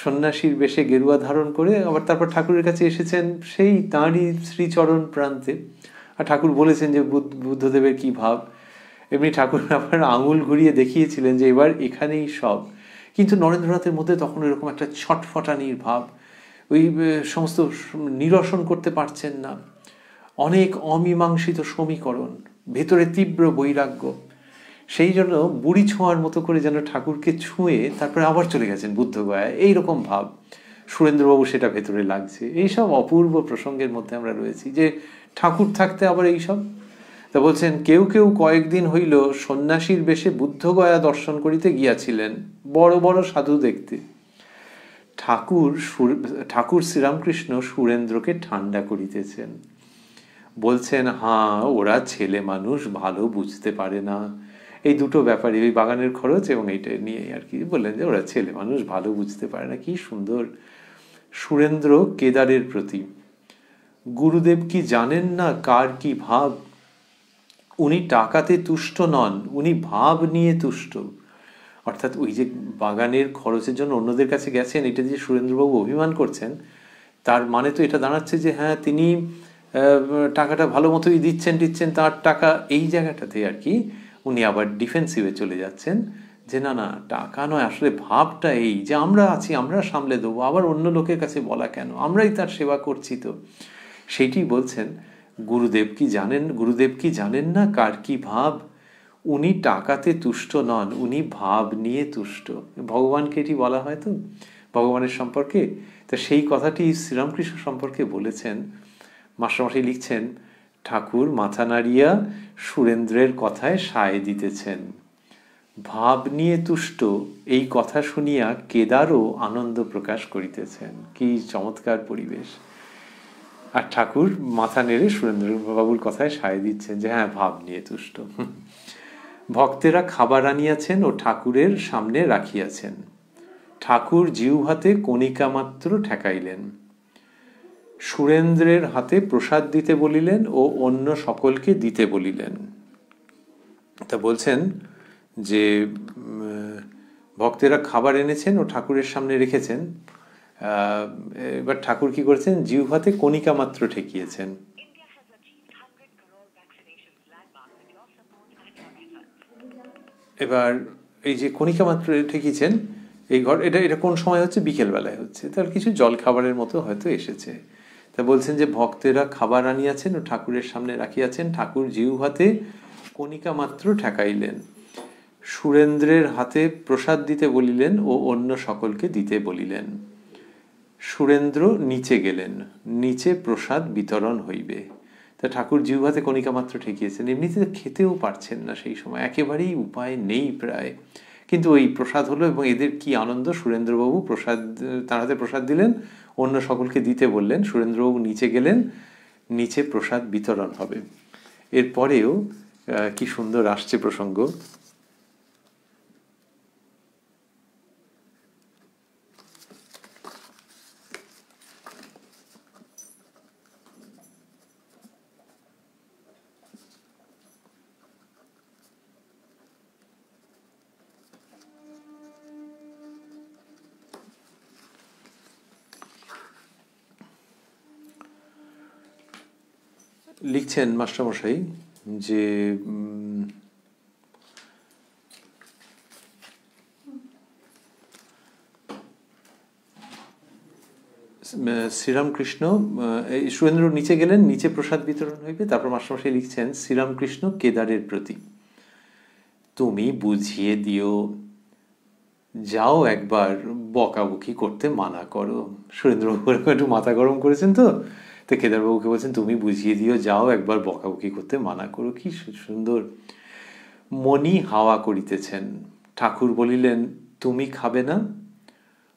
সন্ন্যাসীর বেশে গেরুয়া ধারণ করে, আবার তারপর ঠাকুরের কাছে এসেছেন সেই তাঁরই শ্রীচরণ প্রান্তে। আর ঠাকুর বলেছেন যে বুদ্ধদেবের কি ভাব। এমনি ঠাকুর আবার আঙুল ঘুরিয়ে দেখিয়েছিলেন যে এবার এখানেই সব। কিন্তু নরেন্দ্রনাথের মধ্যে তখন এরকম একটা ছটফটানির ভাব, ওই সমস্ত নিরসন করতে পারছেন না, অনেক অমীমাংসিত সমীকরণ, ভেতরে তীব্র বৈরাগ্য। সেই জন্য বুড়ি ছোঁয়ার মতো করে যেন ঠাকুরকে ছুঁয়ে তারপরে আবার চলে গেছেন বুদ্ধগয়ায়, এইরকম ভাব সুরেন্দ্রবাবু সেটা ভেতরে লাগছে। এইসব অপূর্ব প্রসঙ্গের মধ্যে আমরা রয়েছি, যে ঠাকুর থাকতে আবার এইসব। তা বলছেন কেউ কেউ কয়েকদিন হইল সন্ন্যাসীর বেশে বুদ্ধগয়া দর্শন করিতে গিয়াছিলেন, বড় বড় সাধু দেখতে। ঠাকুর শ্রীরামকৃষ্ণ সুরেন্দ্রকে ঠান্ডা করিতেছেন, বলছেন হ্যাঁ ওরা ছেলে মানুষ, ভালো বুঝতে পারে না। এই দুটো ব্যাপারে, ওই বাগানের খরচ এবং এইটা নিয়ে আর কি বললেন যে ওরা ছেলে মানুষ, ভালো বুঝতে পারে না। কি সুন্দর। সুরেন্দ্র কেদারের প্রতি। গুরুদেব কি জানেন না কার কি ভাব? উনি টাকাতে তুষ্ট নন, উনি ভাব নিয়ে তুষ্ট। অর্থাৎ ওই যে বাগানের খরচের জন্য অন্যদের কাছে গেছেন, এটা যে সুরেন্দ্রবাবু অভিমান করছেন, তার মানে তো এটা দাঁড়াচ্ছে যে হ্যাঁ তিনি টাকাটা ভালো মতোই দিচ্ছেন, তার টাকা। এই জায়গাটাতে আর কি উনি আবার ডিফেন্সিভে চলে যাচ্ছেন, যে না না টাকা নয়, আসলে ভাবটা এই যে আমরা আছি, আমরা সামলে দেবো, আবার অন্য লোকের কাছে বলা কেন, আমরাই তার সেবা করছি। তো সেইটি বলছেন, গুরুদেব কি জানেন না কার কি ভাব? উনি টাকাতে তুষ্ট নন, উনি ভাব নিয়ে তুষ্ট। ভগবানকে এটি বলা হয় তো ভগবানের সম্পর্কে। তা সেই কথাটি শ্রীরামকৃষ্ণ সম্পর্কে বলেছেন। মাস্টারমশাই লিখছেন, ঠাকুর মাথা নাড়িয়া সুরেন্দ্রের কথায় সায় দিতেছেন। ভাব নিয়ে তুষ্ট, এই কথা শুনিয়া কেদারও আনন্দ প্রকাশ করিতেছেন। কি চমৎকার পরিবেশ। আর ঠাকুর মাথা নেড়ে সুরেন্দ্রবাবুর কথায় সায় দিচ্ছেন যে হ্যাঁ ভাব নিয়ে তুষ্ট। ভক্তেরা খাবার আনিয়াছেন ও ঠাকুরের সামনে রাখিয়াছেন। ঠাকুর জিহ্বাতে কণিকা মাত্র ঠেকাইলেন। সুরেন্দ্রের হাতে প্রসাদ দিতে বলিলেন ও অন্য সকলকে দিতে বলিলেন। তা বলছেন যে ভক্তেরা খাবার এনেছেন ও ঠাকুরের সামনে রেখেছেন। এবার ঠাকুর কি করেছেন? জিহ্বাতে কণিকা মাত্র ঠেকিয়েছেন। এবার এই যে কণিকা মাত্র ঠেকিয়েছেন, এই ঘর এটা কোন সময় হচ্ছে? বিকেলবেলায় হচ্ছে। তার কিছু জল খাবারের মতো হয়তো এসেছে। তা বলছেন যে ভক্তেরা খাবার আনিয়াছেন ও ঠাকুরের সামনে রাখিয়াছেন। ঠাকুর জিহ্বাতে কণিকা মাত্র ঠেকাইলেন। সুরেন্দ্রের হাতে প্রসাদ দিতে বলিলেন ও অন্য সকলকে দিতে বলিলেন। সুরেন্দ্র নিচে গেলেন, নিচে প্রসাদ বিতরণ হইবে। তা ঠাকুর জিহ্বাতে কণিকা মাত্র ঠেকিয়েছেন, এমনিতে খেতেও পারছেন না সেই সময়, একেবারেই উপায় নেই প্রায়, কিন্তু ওই প্রসাদ হলো এবং এদের কি আনন্দ। সুরেন্দ্রবাবু প্রসাদ, তার হাতে প্রসাদ দিলেন, অন্য সকলকে দিতে বললেন। সুরেন্দ্রবাবু নিচে গেলেন, নিচে প্রসাদ বিতরণ হবে। এরপরেও কি সুন্দর আসছে প্রসঙ্গ। লিখছেন মাস্টারমশাই যে শ্রীরামকৃষ্ণ, সুরেন্দ্র নিচে গেলেন, নিচে প্রসাদ বিতরণ হইবে। তারপর মাস্টারমশাই লিখছেন শ্রীরামকৃষ্ণ কেদারের প্রতি, তুমি বুঝিয়ে দিও, যাও একবার বকাবকি করতে মানা করো। সুরেন্দ্রবাবু একটু মাথা গরম করেছেন তো কেদারবাবুকে বলছেন তুমি বুঝিয়ে দিও, যাও একবার বকাবকি করতে মানা করো। কি সুন্দর। মণি হাওয়া করিতেছেন, ঠাকুর বলিলেন তুমি খাবে না?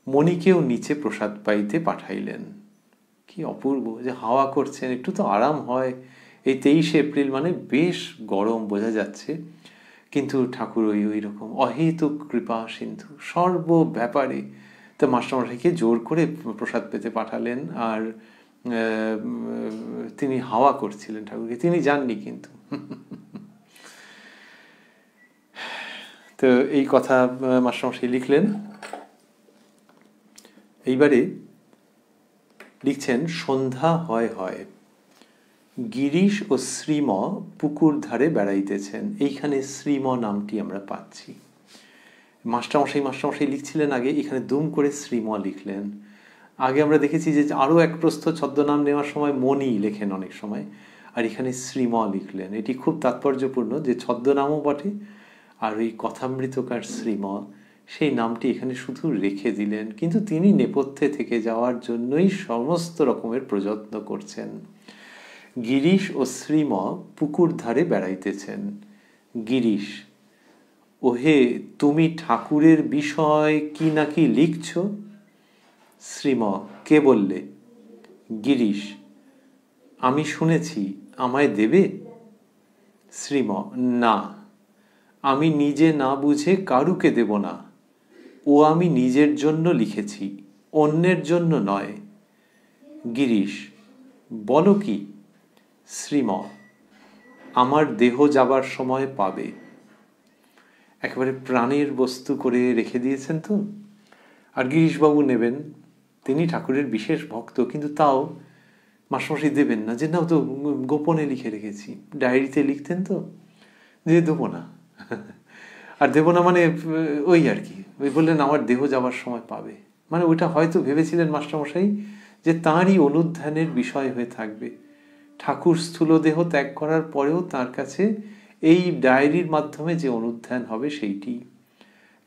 মণিকেও নিচে প্রসাদ পাইতে পাঠাইলেন। কি অপূর্ব যে হাওয়া করছেন, একটু তো আরাম হয়। এই 23শে এপ্রিল মানে বেশ গরম বোঝা যাচ্ছে, কিন্তু ঠাকুর ওই রকম অহেতুক কৃপা সিন্ধু সর্ব ব্যাপারে। তো মাস্টারমশাইকে জোর করে প্রসাদ পেতে পাঠালেন, আর তিনি হাওয়া করছিলেন ঠাকুরকে, তিনি যাননি কিন্তু। তো এই কথা মাস্টারমশাই লিখলেন। এইবারে লিখছেন সন্ধ্যা হয় হয়, গিরিশ ও শ্রীম পুকুর ধারে বেড়াইতেছেন। এইখানে শ্রীম নামটি আমরা পাচ্ছি। মাস্টারমশাই লিখছিলেন আগে, এখানে দুম করে শ্রীম লিখলেন। আগে আমরা দেখেছি যে আরও এক প্রস্থ ছদ্মনাম নেওয়ার সময় মণি লেখেন অনেক সময়, আর এখানে শ্রীম লিখলেন। এটি খুব তাৎপর্যপূর্ণ যে ছদ্মনামও বটে, আর ওই কথামৃতকার শ্রীম সেই নামটি এখানে শুধু রেখে দিলেন, কিন্তু তিনি নেপথ্যে থেকে যাওয়ার জন্যই সমস্ত রকমের প্রযত্ন করছেন। গিরিশ ও শ্রীম পুকুর ধারে বেড়াইতেছেন। গিরিশ, ওহে তুমি ঠাকুরের বিষয় কি নাকি লিখছ? শ্রীম, কে বললে? গিরিশ, আমি শুনেছি, আমায় দেবে? শ্রীম, না, আমি নিজে না বুঝে কারুকে দেব না। ও আমি নিজের জন্য লিখেছি, অন্যের জন্য নয়। গিরিশ, বলো কি? শ্রীম, আমার দেহ যাবার সময় পাবে। একেবারে প্রাণের বস্তু করে রেখে দিয়েছেন তো। আর গিরিশবাবু নেবেন, তিনি ঠাকুরের বিশেষ ভক্ত, কিন্তু তাও মাস্টারমশাই দেবেন না, যে নাও তো গোপনে লিখে রেখেছি। ডায়েরিতে লিখতেন তো যে দেবো না। আর দেবো না মানে ওই আর কি, ওই বললেন আমার দেহ যাবার সময় পাবে, মানে ওইটা হয়তো ভেবেছিলেন মাস্টারমশাই যে তাঁরই অনুধ্যানের বিষয় হয়ে থাকবে। ঠাকুর স্থূল দেহ ত্যাগ করার পরেও তার কাছে এই ডায়েরির মাধ্যমে যে অনুধ্যান হবে সেইটি।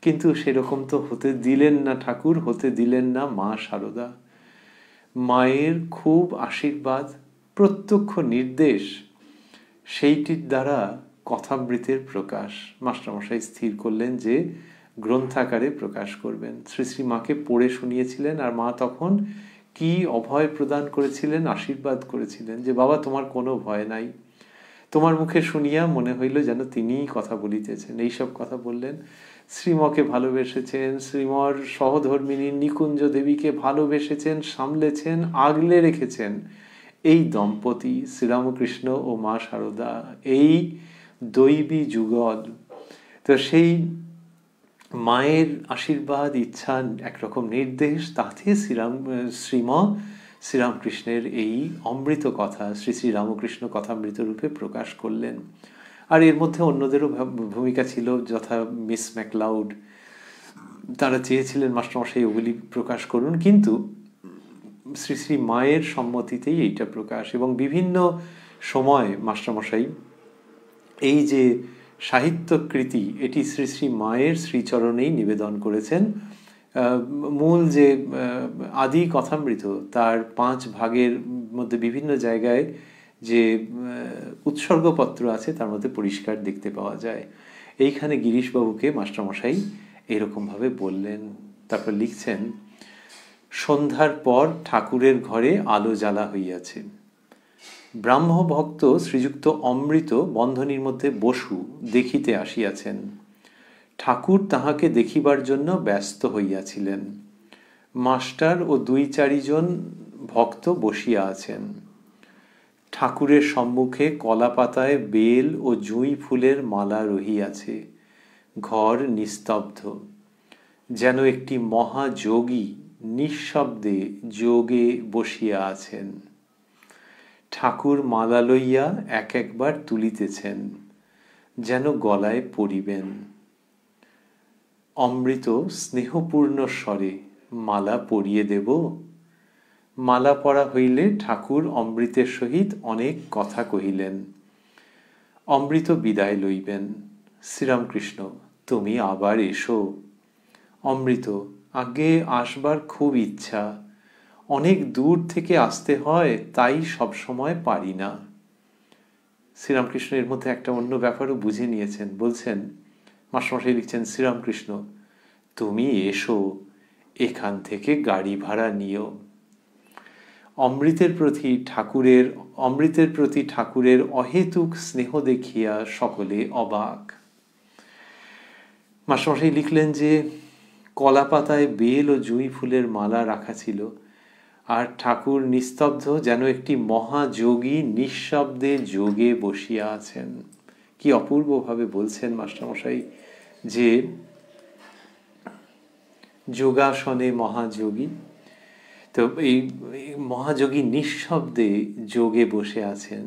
কিন্তু সেরকম তো হতে দিলেন না ঠাকুর, হতে দিলেন না মা শারদা। মায়ের খুব আশীর্বাদ, প্রত্যক্ষ নির্দেশ, সেইটির দ্বারা কথামৃতের প্রকাশ মাস্টারমশাই স্থির করলেন যে গ্রন্থাকারে প্রকাশ করবেন। শ্রী শ্রী মাকে পড়ে শুনিয়েছিলেন, আর মা তখন কি অভয় প্রদান করেছিলেন, আশীর্বাদ করেছিলেন যে বাবা তোমার কোনো ভয় নাই। তোমার মুখে শুনিয়া মনে হইল যেন তিনিই কথা বলিতেছেন। এইসব কথা বললেন। শ্রীমকে ভালোবেসেছেন, শ্রীমর সহধর্মিনী নিকুঞ্জ দেবীকে ভালোবেসেছেন, সামলেছেন, আগলে রেখেছেন এই দম্পতি শ্রীরামকৃষ্ণ ও মা শারদা, এই দৈবী যুগল। তো সেই মায়ের আশীর্বাদ, ইচ্ছা, একরকম নির্দেশ, তাতে শ্রীরামকৃষ্ণের এই অমৃত কথা শ্রী শ্রী রামকৃষ্ণ কথামৃত রূপে প্রকাশ করলেন। আর এর মধ্যে অন্যদেরও ভূমিকা ছিল, যথা মিস ম্যাকলাউড। তারা চেয়েছিলেন মাস্টারমশাই ওগুলি প্রকাশ করুন, কিন্তু শ্রী শ্রী মায়ের সম্মতিতেই এইটা প্রকাশ। এবং বিভিন্ন সময় মাস্টারমশাই এই যে সাহিত্যকৃতি, এটি শ্রী শ্রী মায়ের শ্রীচরণেই নিবেদন করেছেন। মূল যে আদি কথামৃত তার 5 ভাগের মধ্যে বিভিন্ন জায়গায় যে উৎসর্গপত্র আছে তার মধ্যে পরিষ্কার দেখতে পাওয়া যায়। এইখানে গিরিশবাবুকে মাস্টারমশাই এরকমভাবে বললেন। তারপর লিখছেন, সন্ধ্যার পর ঠাকুরের ঘরে আলো জ্বালা হইয়াছে। ব্রাহ্মভক্ত শ্রীযুক্ত অমৃত বন্ধনীর মধ্যে বসু দেখিতে আসিয়াছেন। ঠাকুর তাহাকে দেখিবার জন্য ব্যস্ত হইয়াছিলেন। মাস্টার ও 2-4 জন ভক্ত বসিয়া আছেন। ঠাকুরের সম্মুখে কলাপাতায় বেল ও জুঁই ফুলের মালা রহিয়াছে। ঘর নিস্তব্ধ, যেন একটি মহাযোগী নিঃশব্দে যোগে বসিয়া আছেন। ঠাকুর মালা লইয়া এক একবার তুলিতেছেন, যেন গলায় পরিবেন। অমৃত স্নেহপূর্ণ স্বরে, মালা পরিয়ে দেব? মালা পরা হইলে ঠাকুর অমৃতের সহিত অনেক কথা কহিলেন। অমৃত বিদায় লইবেন। শ্রীরামকৃষ্ণ, তুমি আবার এসো। অমৃত, আগে আসবার খুব ইচ্ছা, অনেক দূর থেকে আসতে হয়, তাই সব সময় পারি না। শ্রীরামকৃষ্ণ এর মধ্যে একটা অন্য ব্যাপারও বুঝে নিয়েছেন। বলছেন, মাস্টারমশাই লিখছেন, শ্রীরামকৃষ্ণ তুমি এসো, এখান থেকে গাড়ি ভাড়া নিও। অমৃতের প্রতি ঠাকুরের অহেতুক স্নেহ দেখিয়া সকলে অবাক। মাস্টারমশাই লিখলেন যে কলাপাতায় বেল ও জুঁই ফুলের মালা রাখা ছিল, আর ঠাকুর নিস্তব্ধ, যেন একটি মহাযোগী নিঃশব্দে যোগে বসিয়া আছেন। কি অপূর্বভাবে বলছেন মাস্টারমশাই যে যোগাসনে মহাযোগী। তো এই মহাযোগী নিঃশব্দে যোগে বসে আছেন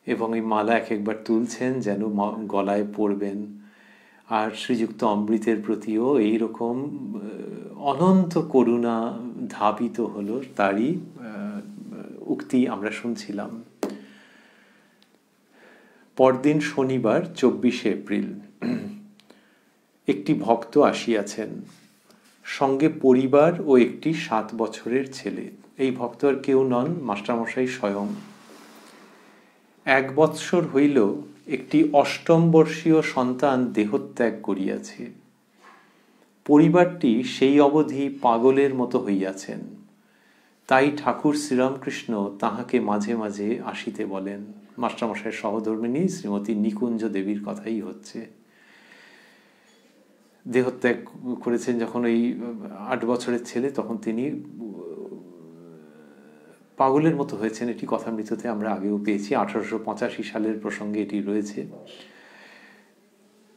এবং এই মালা এক একবার তুলছেন যেন গলায় পরবেন। আর শ্রীযুক্ত অমৃতের প্রতিও এইরকম অনন্ত করুণা ধাবিত হলো, তারই উক্তি আমরা শুনছিলাম। পরদিন শনিবার 24 এপ্রিল একটি ভক্ত আসিয়াছেন, সঙ্গে পরিবার ও একটি 7 বছরের ছেলে। এই ভক্ত আর কেউ নন, মাস্টারমশাই স্বয়ং। 1 বৎসর হইল একটি 8ম বর্ষীয় সন্তান দেহত্যাগ করিয়াছে। পরিবারটি সেই অবধি পাগলের মতো হইয়াছেন। তাই ঠাকুর শ্রীরামকৃষ্ণ তাহাকে মাঝে মাঝে আসিতে বলেন। মাস্টারমশাইয়ের সহধর্মিণী শ্রীমতী নিকুঞ্জ দেবীর কথাই হচ্ছে। দেহত্যাগ করেছেন যখন ওই 8 বছরের ছেলে, তখন তিনি পাগলের মতো হয়েছেন। এটি কথামৃততে আমরা আগেও পেয়েছি, 1885 সালের প্রসঙ্গে এটি রয়েছে।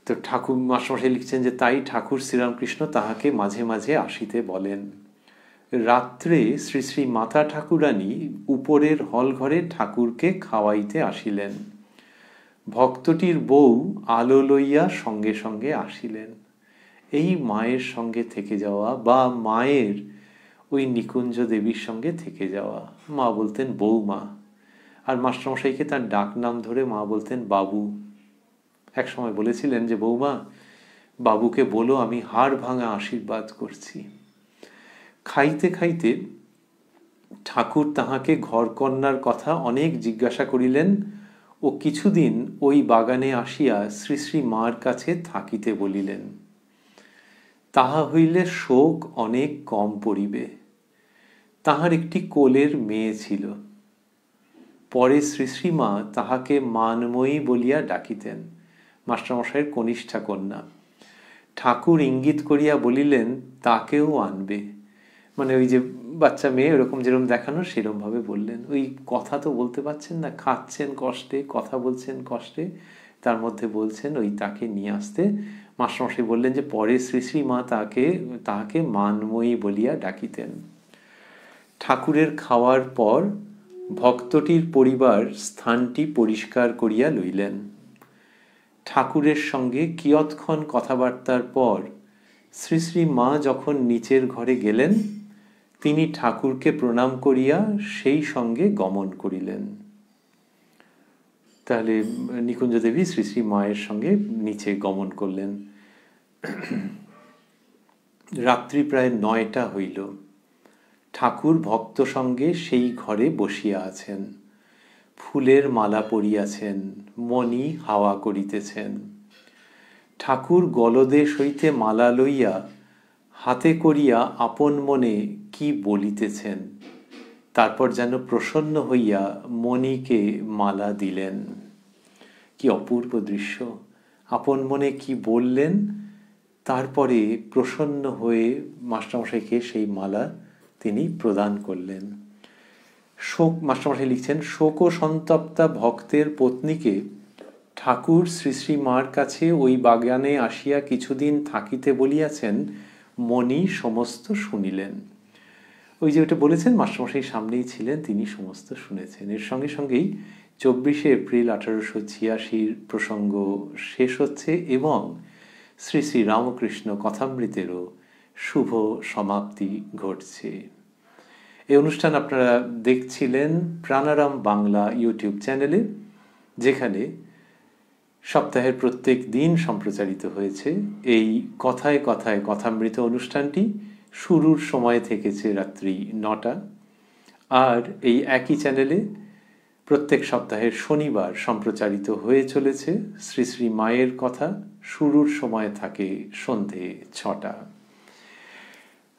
তো ঠাকুর মাস্টারমশাই লিখছেন যে তাই ঠাকুর শ্রীরামকৃষ্ণ তাহাকে মাঝে মাঝে আসিতে বলেন। রাত্রে শ্রী শ্রী মাতা ঠাকুরানী উপরের হল ঘরে ঠাকুরকে খাওয়াইতে আসিলেন। ভক্তটির বউ আলো লইয়া সঙ্গে সঙ্গে আসিলেন। এই মায়ের সঙ্গে থেকে যাওয়া বা মায়ের ওই নিকুঞ্জ দেবীর সঙ্গে থেকে যাওয়া। মা বলতেন বৌমা, আর মাস্টারমশাইকে তার ডাক নাম ধরে মা বলতেন বাবু। এক সময় বলেছিলেন যে বৌমা, বাবুকে বলো আমি হাড় ভাঙা আশীর্বাদ করছি। খাইতে খাইতে ঠাকুর তাহাকে ঘরকন্নার কথা অনেক জিজ্ঞাসা করিলেন ও কিছুদিন ওই বাগানে আসিয়া শ্রী শ্রী মার কাছে থাকিতে বলিলেন। তাহা হইলে শোক অনেক কম পড়িবে। তাহার একটি কোলের মেয়ে ছিল। পরে শ্রী শ্রীমা তাহাকে মানময়ী বলিয়া ডাকিতেন, মাস্টারমশাইয়ের কনিষ্ঠা কন্যা। ঠাকুর ইঙ্গিত করিয়া বলিলেন তাকেও আনবে। মানে ওই যে বাচ্চা মেয়ে ওরকম যেরকম দেখানো সেরকম ভাবে বললেন। ওই কথা তো বলতে পারছেন না, খাচ্ছেন কষ্টে, কথা বলছেন কষ্টে, তার মধ্যে বলছেন ওই তাকে নিয়ে আসতে। মাস্টারমশাই বললেন যে পরে শ্রী শ্রীমা তাহাকে মানময়ী বলিয়া ডাকিতেন। ঠাকুরের খাওয়ার পর ভক্তটির পরিবার স্থানটি পরিষ্কার করিয়া লইলেন। ঠাকুরের সঙ্গে কিয়ৎক্ষণ কথাবার্তার পর শ্রী শ্রী মা যখন নিচের ঘরে গেলেন, তিনি ঠাকুরকে প্রণাম করিয়া সেই সঙ্গে গমন করিলেন। তাহলে নিকুঞ্জ দেবী শ্রী শ্রী মায়ের সঙ্গে নিচে গমন করলেন। রাত্রি প্রায় 9টা হইল। ঠাকুর ভক্ত সঙ্গে সেই ঘরে বসিয়া আছেন, ফুলের মালা পরিয়াছেন, মণি হাওয়া করিতেছেন। ঠাকুর গলদেশ হইতে মালা লইয়া হাতে করিয়া আপন মনে কি বলিতেছেন, তারপর যেন প্রসন্ন হইয়া মণিকে মালা দিলেন। কি অপূর্ব দৃশ্য! আপন মনে কি বললেন, তারপরে প্রসন্ন হয়ে মাস্টারমশাইকে সেই মালা তিনি প্রদান করলেন। শোক, মাস্টারমশাই লিখছেন, শোক ও সন্তপ্তা ভক্তের পত্নীকে ঠাকুর শ্রী শ্রী মার কাছে ওই বাগানে আসিয়া কিছুদিন থাকিতে বলিয়াছেন, মণি সমস্ত শুনিলেন। ওই যে ওটা বলেছেন, মাস্টারমশাই সামনেই ছিলেন, তিনি সমস্ত শুনেছেন। এর সঙ্গে সঙ্গেই 24শে এপ্রিল 1886 প্রসঙ্গ শেষ হচ্ছে এবং শ্রী শ্রী রামকৃষ্ণ কথামৃতেরও শুভ সমাপ্তি ঘটছে। এই অনুষ্ঠান আপনারা দেখছিলেন প্রাণারাম বাংলা ইউটিউব চ্যানেলে, যেখানে সপ্তাহের প্রত্যেক দিন সম্প্রচারিত হয়েছে এই কথায় কথায় কথামৃত অনুষ্ঠানটি। শুরুর সময় থেকেছে রাত্রি 9টা, আর এই একই চ্যানেলে প্রত্যেক সপ্তাহের শনিবার সম্প্রচারিত হয়ে চলেছে শ্রী শ্রী মায়ের কথা। শুরুর সময় থাকে সন্ধে 6টা।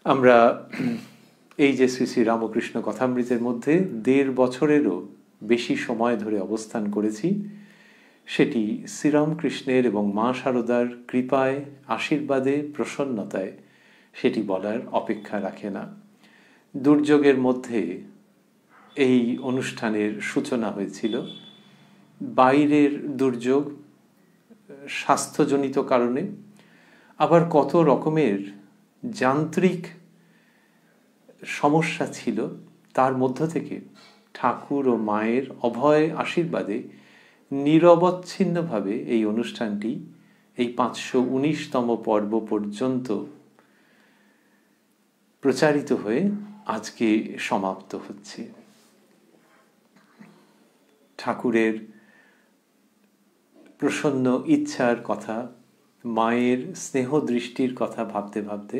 আমরা এই যে শ্রী শ্রী রামকৃষ্ণ কথামৃতের মধ্যে 1.5 বছরেরও বেশি সময় ধরে অবস্থান করেছি, সেটি শ্রীরামকৃষ্ণের এবং মা শারদার কৃপায়, আশীর্বাদে, প্রসন্নতায় সেটি বলার অপেক্ষা রাখে না। দুর্যোগের মধ্যে এই অনুষ্ঠানের সূচনা হয়েছিল। বাইরের দুর্যোগ, স্বাস্থ্যজনিত কারণে, আবার কত রকমের যান্ত্রিক সমস্যা ছিল, তার মধ্য থেকে ঠাকুর ও মায়ের অভয় আশীর্বাদে নিরবচ্ছিন্নভাবে এই অনুষ্ঠানটি এই 519তম পর্ব পর্যন্ত প্রচারিত হয়ে আজকে সমাপ্ত হচ্ছে। ঠাকুরের প্রসন্ন ইচ্ছার কথা, মায়ের স্নেহ দৃষ্টির কথা ভাবতে ভাবতে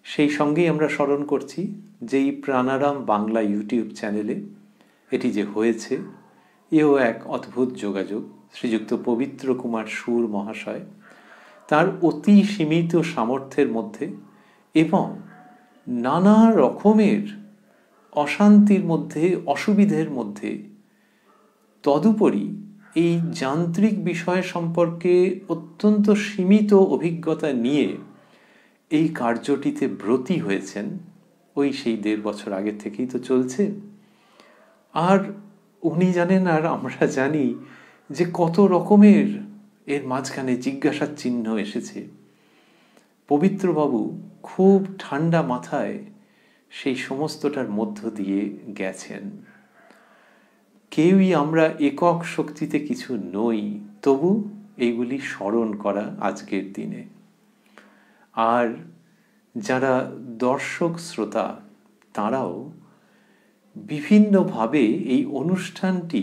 সেই সঙ্গেই আমরা স্মরণ করছি যে এই প্রাণারাম বাংলা ইউটিউব চ্যানেলে এটি যে হয়েছে, এও এক অদ্ভুত যোগাযোগ। শ্রীযুক্ত পবিত্র কুমার সুর মহাশয় তার অতি সীমিত সামর্থ্যের মধ্যে এবং নানা রকমের অশান্তির মধ্যে, অসুবিধের মধ্যে, তদুপরি এই যান্ত্রিক বিষয় সম্পর্কে অত্যন্ত সীমিত অভিজ্ঞতা নিয়ে এই কার্যটিতে ব্রতী হয়েছেন। ওই সেই 1.5 বছর আগে থেকেই তো চলছে। আর উনি জানেন, আর আমরা জানি যে কত রকমের এর মাঝখানে জিজ্ঞাসার চিহ্ন এসেছে। পবিত্রবাবু খুব ঠান্ডা মাথায় সেই সমস্তটার মধ্য দিয়ে গেছেন। কেউই আমরা একক শক্তিতে কিছু নই, তবু এইগুলি স্মরণ করা আজকের দিনে। আর যারা দর্শক শ্রোতা, তারাও বিভিন্নভাবে এই অনুষ্ঠানটি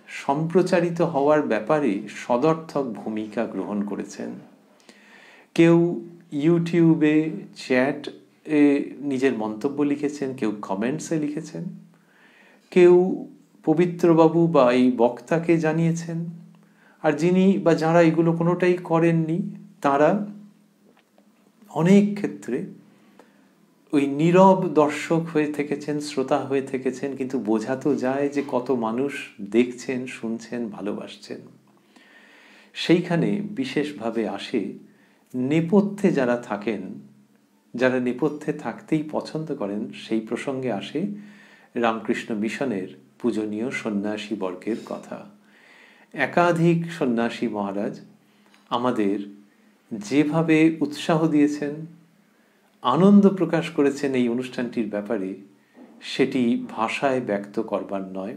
সম্প্রচারিত হওয়ার ব্যাপারে সদর্থক ভূমিকা গ্রহণ করেছেন। কেউ ইউটিউবে চ্যাট নিজের মন্তব্য লিখেছেন, কেউ কমেন্টসে লিখেছেন, কেউ পবিত্রবাবু বা এই বক্তাকে জানিয়েছেন, আর যিনি বা যারা এগুলো কোনোটাই করেননি, তারা অনেক ক্ষেত্রে ওই নীরব দর্শক হয়ে থেকেছেন, শ্রোতা হয়ে থেকেছেন, কিন্তু বোঝা তো যায় যে কত মানুষ দেখছেন, শুনছেন, ভালোবাসছেন। সেইখানে বিশেষভাবে আসে নেপথ্যে যারা থাকেন, যারা নেপথ্যে থাকতেই পছন্দ করেন, সেই প্রসঙ্গে আসে রামকৃষ্ণ মিশনের পূজনীয় সন্ন্যাসী বর্গের কথা। একাধিক সন্ন্যাসী মহারাজ আমাদের যেভাবে উৎসাহ দিয়েছেন, আনন্দ প্রকাশ করেছেন এই অনুষ্ঠানটির ব্যাপারে, সেটি ভাষায় ব্যক্ত করবার নয়।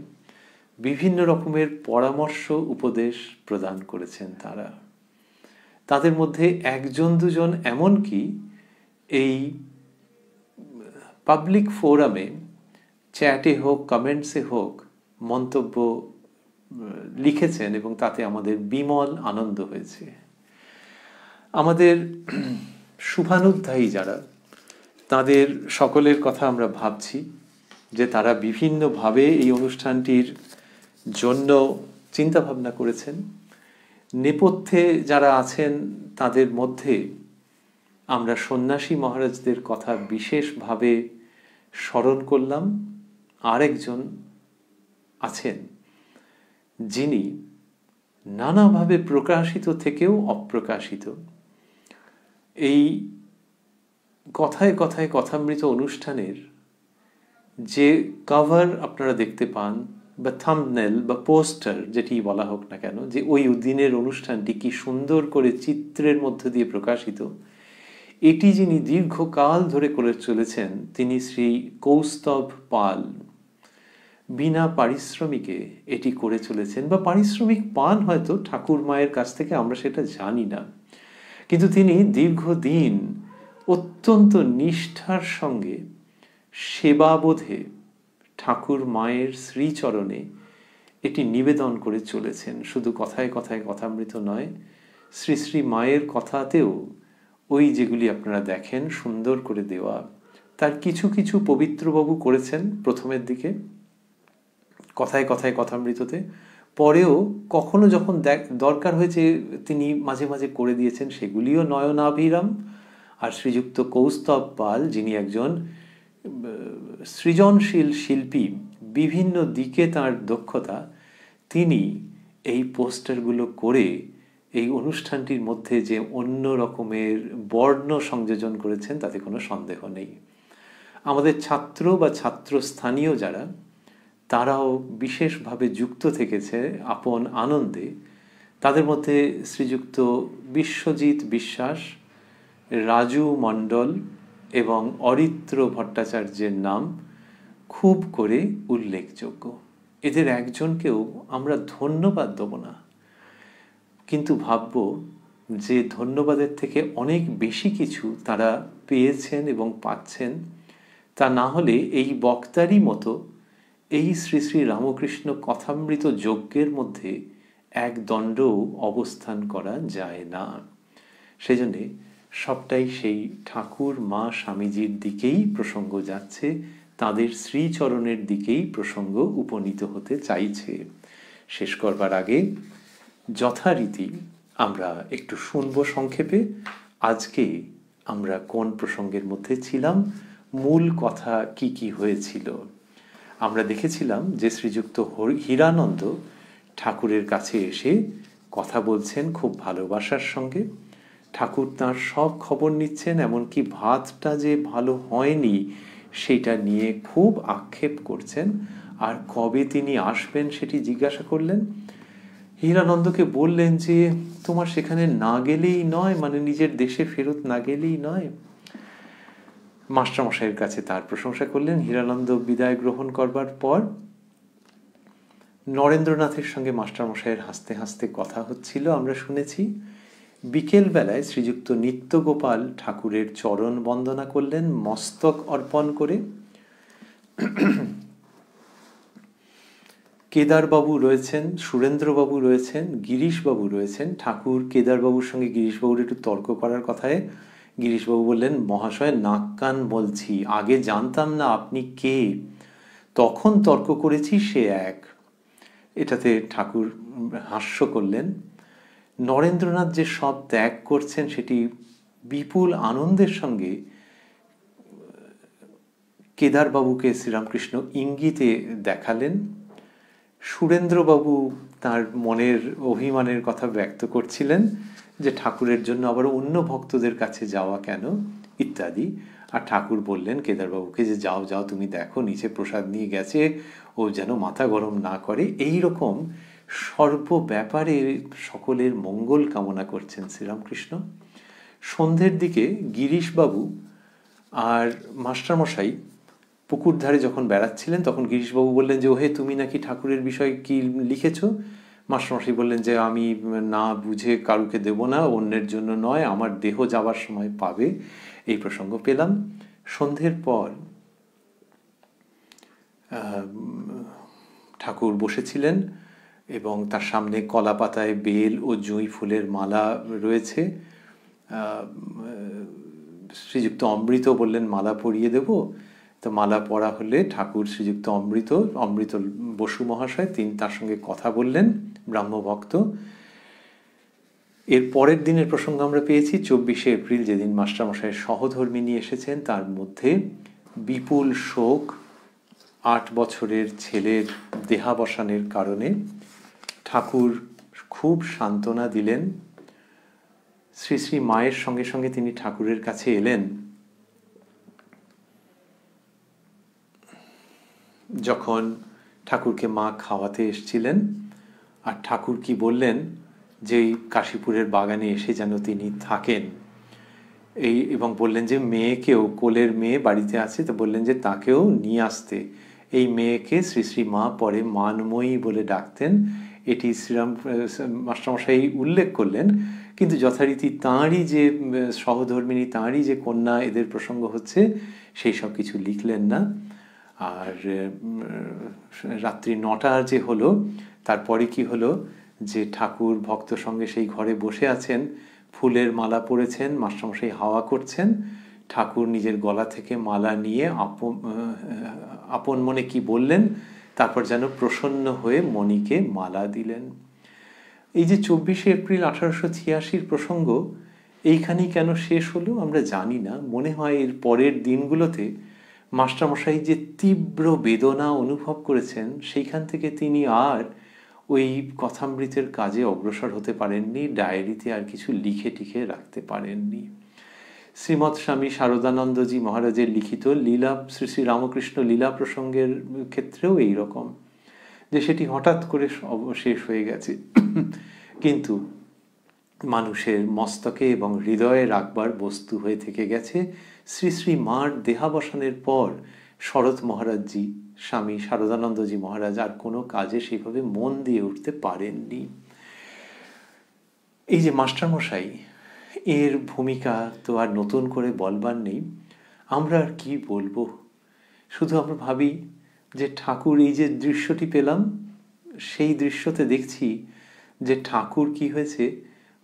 বিভিন্ন রকমের পরামর্শ, উপদেশ প্রদান করেছেন তারা। তাদের মধ্যে 1-2 এমনকি এই পাবলিক ফোরামে, চ্যাটে হোক, কমেন্টসে হোক, মন্তব্য লিখেছেন এবং তাতে আমাদের বিমল আনন্দ হয়েছে। আমাদের শুভানুধ্যায়ী যারা, তাদের সকলের কথা আমরা ভাবছি যে তারা বিভিন্নভাবে এই অনুষ্ঠানটির জন্য চিন্তা ভাবনা করেছেন। নেপথ্যে যারা আছেন তাদের মধ্যে আমরা সন্ন্যাসী মহারাজদের কথা বিশেষভাবে স্মরণ করলাম। আরেকজন আছেন যিনি নানাভাবে প্রকাশিত থেকেও অপ্রকাশিত। এই কথায় কথায় কথামৃত অনুষ্ঠানের যে কভার আপনারা দেখতে পান বা থাম্বনেল বা পোস্টার যেটি বলা হোক না কেন, যে ওই দিনের অনুষ্ঠানটি কি সুন্দর করে চিত্রের মধ্যে দিয়ে প্রকাশিত, এটি যিনি দীর্ঘকাল ধরে করে চলেছেন তিনি শ্রী কৌস্তভ পাল। বিনা পারিশ্রমিকে এটি করে চলেছেন, বা পারিশ্রমিক পান হয়তো ঠাকুর মায়ের কাছ থেকে, আমরা সেটা জানি না, কিন্তু তিনি দীর্ঘদিন অত্যন্ত নিষ্ঠার সঙ্গে সেবাবোধে ঠাকুর মায়ের শ্রীচরণে এটি নিবেদন করে চলেছেন। শুধু কথায় কথায় কথামৃত নয়, শ্রী শ্রী মায়ের কথাতেও ওই যেগুলি আপনারা দেখেন সুন্দর করে দেওয়া, তার কিছু কিছু পবিত্রবাবু করেছেন প্রথমের দিকে কথায় কথায় কথামৃততে, পরেও কখনো যখন দরকার হয়েছে তিনি মাঝে মাঝে করে দিয়েছেন, সেগুলিও নয়নাভিরাম। আর শ্রীযুক্ত কৌস্তভ পাল, যিনি একজন সৃজনশীল শিল্পী, বিভিন্ন দিকে তার দক্ষতা, তিনি এই পোস্টারগুলো করে এই অনুষ্ঠানটির মধ্যে যে অন্য রকমের বর্ণ সংযোজন করেছেন তাতে কোনো সন্দেহ নেই। আমাদের ছাত্র বা ছাত্রস্থানীয় যারা, তারাও বিশেষভাবে যুক্ত থেকেছে আপন আনন্দে। তাদের মধ্যে শ্রীযুক্ত বিশ্বজিৎ বিশ্বাস, রাজু মণ্ডল এবং অরিত্র ভট্টাচার্যের নাম খুব করে উল্লেখযোগ্য। এদের একজনকেও আমরা ধন্যবাদ দেব না, কিন্তু ভাবব যে ধন্যবাদের থেকে অনেক বেশি কিছু তারা পেয়েছেন এবং পাচ্ছেন। তা না হলে এই বক্তারই মতো এই শ্রী শ্রী রামকৃষ্ণ কথামৃত যজ্ঞের মধ্যে এক দণ্ডও অবস্থান করা যায় না। সেজন্যে সবটাই সেই ঠাকুর মা স্বামীজির দিকেই প্রসঙ্গ যাচ্ছে, তাদের শ্রীচরণের দিকেই প্রসঙ্গ উপনীত হতে চাইছে। শেষ করবার আগে যথারীতি আমরা একটু শুনব সংক্ষেপে আজকে আমরা কোন প্রসঙ্গের মধ্যে ছিলাম, মূল কথা কি কি হয়েছিল। আমরা দেখেছিলাম যে শ্রীযুক্ত হীরানন্দ ঠাকুরের কাছে এসে কথা বলছেন খুব ভালোবাসার সঙ্গে। ঠাকুর তাঁর সব খবর নিচ্ছেন, এমনকি ভাতটা যে ভালো হয়নি সেটা নিয়ে খুব আক্ষেপ করছেন। আর কবে তিনি আসবেন সেটি জিজ্ঞাসা করলেন। হীরানন্দকে বললেন যে তোমার সেখানে না গেলেই নয়, মানে নিজের দেশে ফেরত না গেলেই নয়। মাস্টারমশাইয়ের কাছে তার প্রশংসা করলেন। হীরানন্দ বিদায় গ্রহণ করবার পর নরেন্দ্রনাথের সঙ্গে মাস্টারমশাইয়ের হাসতে হাসতে কথা হচ্ছিল, আমরা শুনেছি। বিকেল বেলায় শ্রীযুক্ত নিত্যগোপাল ঠাকুরের চরণ বন্দনা করলেন মস্তক অর্পণ করে। কেদারবাবু রয়েছেন, সুরেন্দ্রবাবু রয়েছেন, গিরিশবাবু রয়েছেন। ঠাকুর কেদারবাবুর সঙ্গে গিরিশবাবুর একটু তর্ক করার কথায় গিরিশবাবু বললেন, মহাশয় নাক কান বলছি, আগে জানতাম না আপনি কে, তখন তর্ক করেছি সে এক। এটাতে ঠাকুর হাস্য করলেন। নরেন্দ্রনাথ যে সব ত্যাগ করছেন সেটি বিপুল আনন্দের সঙ্গে কেদারবাবুকে শ্রীরামকৃষ্ণ ইঙ্গিতে দেখালেন। সুরেন্দ্রবাবু তার মনের অভিমানের কথা ব্যক্ত করছিলেন যে ঠাকুরের জন্য আবার অন্য ভক্তদের কাছে যাওয়া কেন ইত্যাদি। আর ঠাকুর বললেন কেদারবাবুকে যে যাও যাও, তুমি দেখো নিচে প্রসাদ নিয়ে গেছে, ও যেন মাথা গরম না করে। এই রকম সর্ব ব্যাপারে সকলের মঙ্গল কামনা করছেন শ্রীরামকৃষ্ণ। সন্ধ্যের দিকে গিরিশবাবু আর মাস্টারমশাই পুকুর ধারে যখন বেড়াচ্ছিলেন তখন গিরিশবাবু বললেন যে ওহে তুমি নাকি ঠাকুরের বিষয়ে কি লিখেছ। মাস্টারমশাই বললেন যে আমি না বুঝে কারুকে দেব না, অন্যের জন্য নয়, আমার দেহ যাবার সময় পাবে। এই প্রসঙ্গ পেলাম। সন্ধ্যের পর ঠাকুর বসেছিলেন এবং তার সামনে কলা পাতায় বেল ও জুঁই ফুলের মালা রয়েছে। শ্রীযুক্ত অমৃত বললেন মালা পরিয়ে দেব। তো মালা পরা হলে ঠাকুর শ্রীযুক্ত অমৃত বসু মহাশয় তিনি তার সঙ্গে কথা বললেন, ব্রাহ্মভক্ত। এর পরের দিনের প্রসঙ্গ আমরা পেয়েছি 24শে এপ্রিল, যেদিন মাস্টারমশাইয়ের সহধর্মিনী এসেছেন। তার মধ্যে বিপুল শোক, 8 বছরের ছেলের দেহাবসানের কারণে। ঠাকুর খুব সান্ত্বনা দিলেন। শ্রী শ্রী মায়ের সঙ্গে সঙ্গে তিনি ঠাকুরের কাছে এলেন। যখন ঠাকুরকে মা খাওয়াতে এসেছিলেন, আর ঠাকুর কি বললেন যে কাশীপুরের বাগানে এসে যেন তিনি থাকেন, এবং বললেন যে মেয়েকেও, কোলের মেয়ে বাড়িতে আছে, তো বললেন যে তাকেও নিয়ে আসতে। এই মেয়েকে শ্রী শ্রী মা পরে মানময়ী বলে ডাকতেন। এটি শ্রীরাম মাস্টারমশাই উল্লেখ করলেন, কিন্তু যথারীতি তাঁরই যে সহধর্মিনী, তাঁরই যে কন্যা, এদের প্রসঙ্গ হচ্ছে, সেই সব কিছু লিখলেন না। আর রাত্রি 9টা যে হলো, তারপরে কি হলো যে ঠাকুর ভক্ত সঙ্গে সেই ঘরে বসে আছেন, ফুলের মালা পরেছেন, মাস্টারমশাই হাওয়া করছেন। ঠাকুর নিজের গলা থেকে মালা নিয়ে আপন মনে কি বললেন, তারপর যেন প্রসন্ন হয়ে মণিকে মালা দিলেন। এই যে 24শে এপ্রিল 1886 প্রসঙ্গ এইখানেই কেন শেষ হলো আমরা জানি না। মনে হয় এর পরের দিনগুলোতে মাস্টারমশাই যে তীব্র বেদনা অনুভব করেছেন, সেইখান থেকে তিনি আর ওই কথামৃতের কাজে অগ্রসর হতে পারেননি, ডায়েরিতে আর কিছু লিখে টিখে রাখতে পারেননি। শ্রীমৎ স্বামী শারদানন্দজি মহারাজের লিখিত লীলা, শ্রী শ্রী রামকৃষ্ণ লীলা প্রসঙ্গের ক্ষেত্রেও এইরকম, যে সেটি হঠাৎ করে শেষ হয়ে গেছে, কিন্তু মানুষের মস্তকে এবং হৃদয়ে রাখবার বস্তু হয়ে থেকে গেছে। শ্রী শ্রী মার দেহাবসানের পর শরৎ মহারাজজি, স্বামী শারদানন্দজি মহারাজ আর কোনো কাজে সেইভাবে মন দিয়ে উঠতে পারেননি। এই যে মাস্টারমশাই, এর ভূমিকা তো আর নতুন করে বলবার নেই। আমরা আর কি বলবো, শুধু আমরা ভাবি যে ঠাকুর, এই যে দৃশ্যটি পেলাম, সেই দৃশ্যতে দেখছি যে ঠাকুর কি হয়েছে,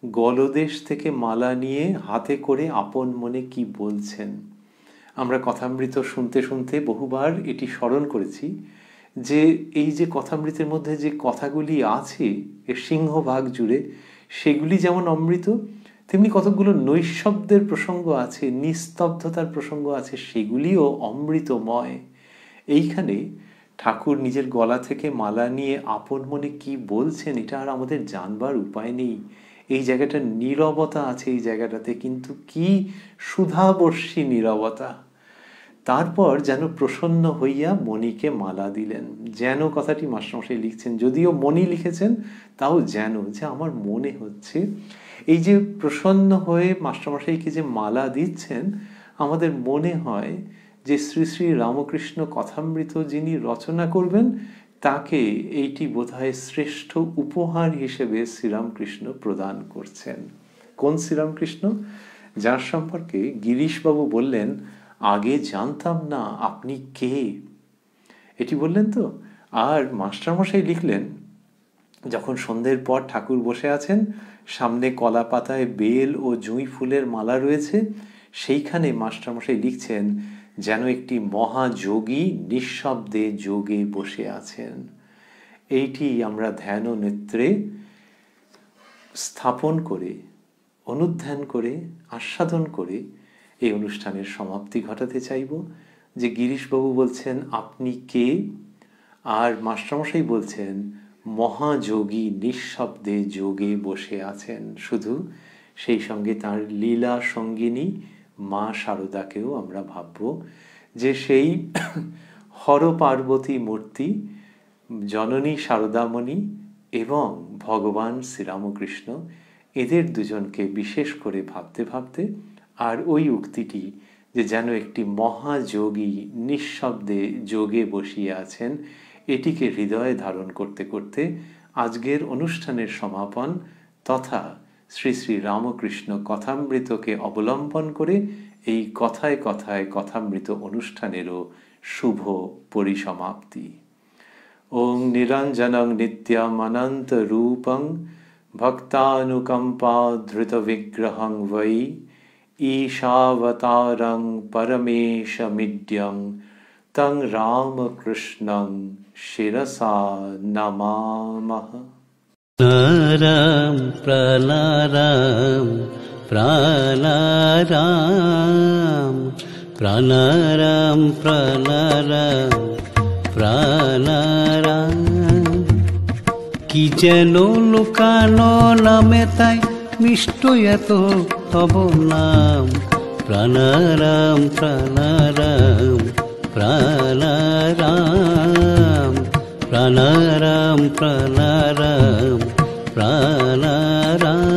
গলদেশ থেকে মালা নিয়ে হাতে করে আপন মনে কি বলছেন। আমরা কথামৃত শুনতে শুনতে বহুবার এটি স্মরণ করেছি যে এই যে কথামৃতের মধ্যে যে কথাগুলি আছে এর সিংহভাগ জুড়ে, সেগুলি যেমন অমৃত, তেমনি কতকগুলো নৈশব্দের প্রসঙ্গ আছে, নিস্তব্ধতার প্রসঙ্গ আছে, সেগুলিও অমৃতময়। এইখানে ঠাকুর নিজের গলা থেকে মালা নিয়ে আপন মনে কি বলছেন, এটা আর আমাদের জানবার উপায় নেই। এই জায়গাটা নীরবতা আছে এই জায়গাটাতে, কিন্তু কি সুধাবর্ষী নীরবতা। তারপর যেন প্রসন্ন হইয়া মণিকে মালা দিলেন। যেন কথাটি মাস্টারমশাই লিখছেন, যদিও মণি লিখেছেন, তাও যেন, যে আমার মনে হচ্ছে এই যে প্রসন্ন হয়ে মাস্টারমশাইকে যে মালা দিচ্ছেন, আমাদের মনে হয় যে শ্রী শ্রী রামকৃষ্ণ কথামৃত যিনি রচনা করবেন, তাকে এইটি বোধহয় শ্রেষ্ঠ উপহার হিসেবে শ্রীরামকৃষ্ণ প্রদান করছেন। কোন শ্রীরামকৃষ্ণ? যার সম্পর্কে গিরিশবাবু বললেন, আগে জানতাম না আপনি কে, এটি বললেন তো। আর মাস্টারমশাই লিখলেন, যখন সন্ধ্যের পর ঠাকুর বসে আছেন, সামনে কলা পাতায় বেল ও জুঁই ফুলের মালা রয়েছে, সেইখানে মাস্টারমশাই লিখছেন যেন একটি মহাযোগী নিঃশব্দে যোগে বসে আছেন। এইটি আমরা ধ্যান ও নেত্রে স্থাপন করে, অনুধ্যান করে, আস্বাদন করে এই অনুষ্ঠানের সমাপ্তি ঘটাতে চাইব। যে গিরিশবাবু বলছেন আপনি কে, আর মাস্টারমশাই বলছেন মহাযোগী নিঃশব্দে যোগে বসে আছেন। শুধু সেই সঙ্গে তার লীলা সঙ্গিনী মা শারদাকেও আমরা ভাবব, যে সেই হর পার্বতী মূর্তি, জননী শারদামণি এবং ভগবান শ্রীরামকৃষ্ণ, এদের দুজনকে বিশেষ করে ভাবতে ভাবতে, আর ওই উক্তিটি যে যেন একটি মহাযোগী নিঃশব্দে যোগে বসিয়ে আছেন, এটিকে হৃদয়ে ধারণ করতে করতে আজকের অনুষ্ঠানের সমাপন তথা শ্রী শ্রী রামকৃষ্ণ কথামৃতকে অবলম্বন করে এই কথায় কথায় কথামৃত অনুষ্ঠানেরও শুভ পরিসমাপ্তি। ओं निरंजनं नित्यं अनंत रूपं भक्तानुकंपा धृत विग्रहं वै ईशावतारं परमेशमिड्यं तं रामकृष्णं शिरसा नमामः। प्राणाराम प्राणाराम प्राणाराम प्राणाराम प्राणाराम प्राणाराम কি যেন লুকানো নামে তাই মিষ্ট এত তব নাম প্রাণারাম প্রাণারাম প্রাণারাম প্রাণারাম প্রাণারাম প্রাণারাম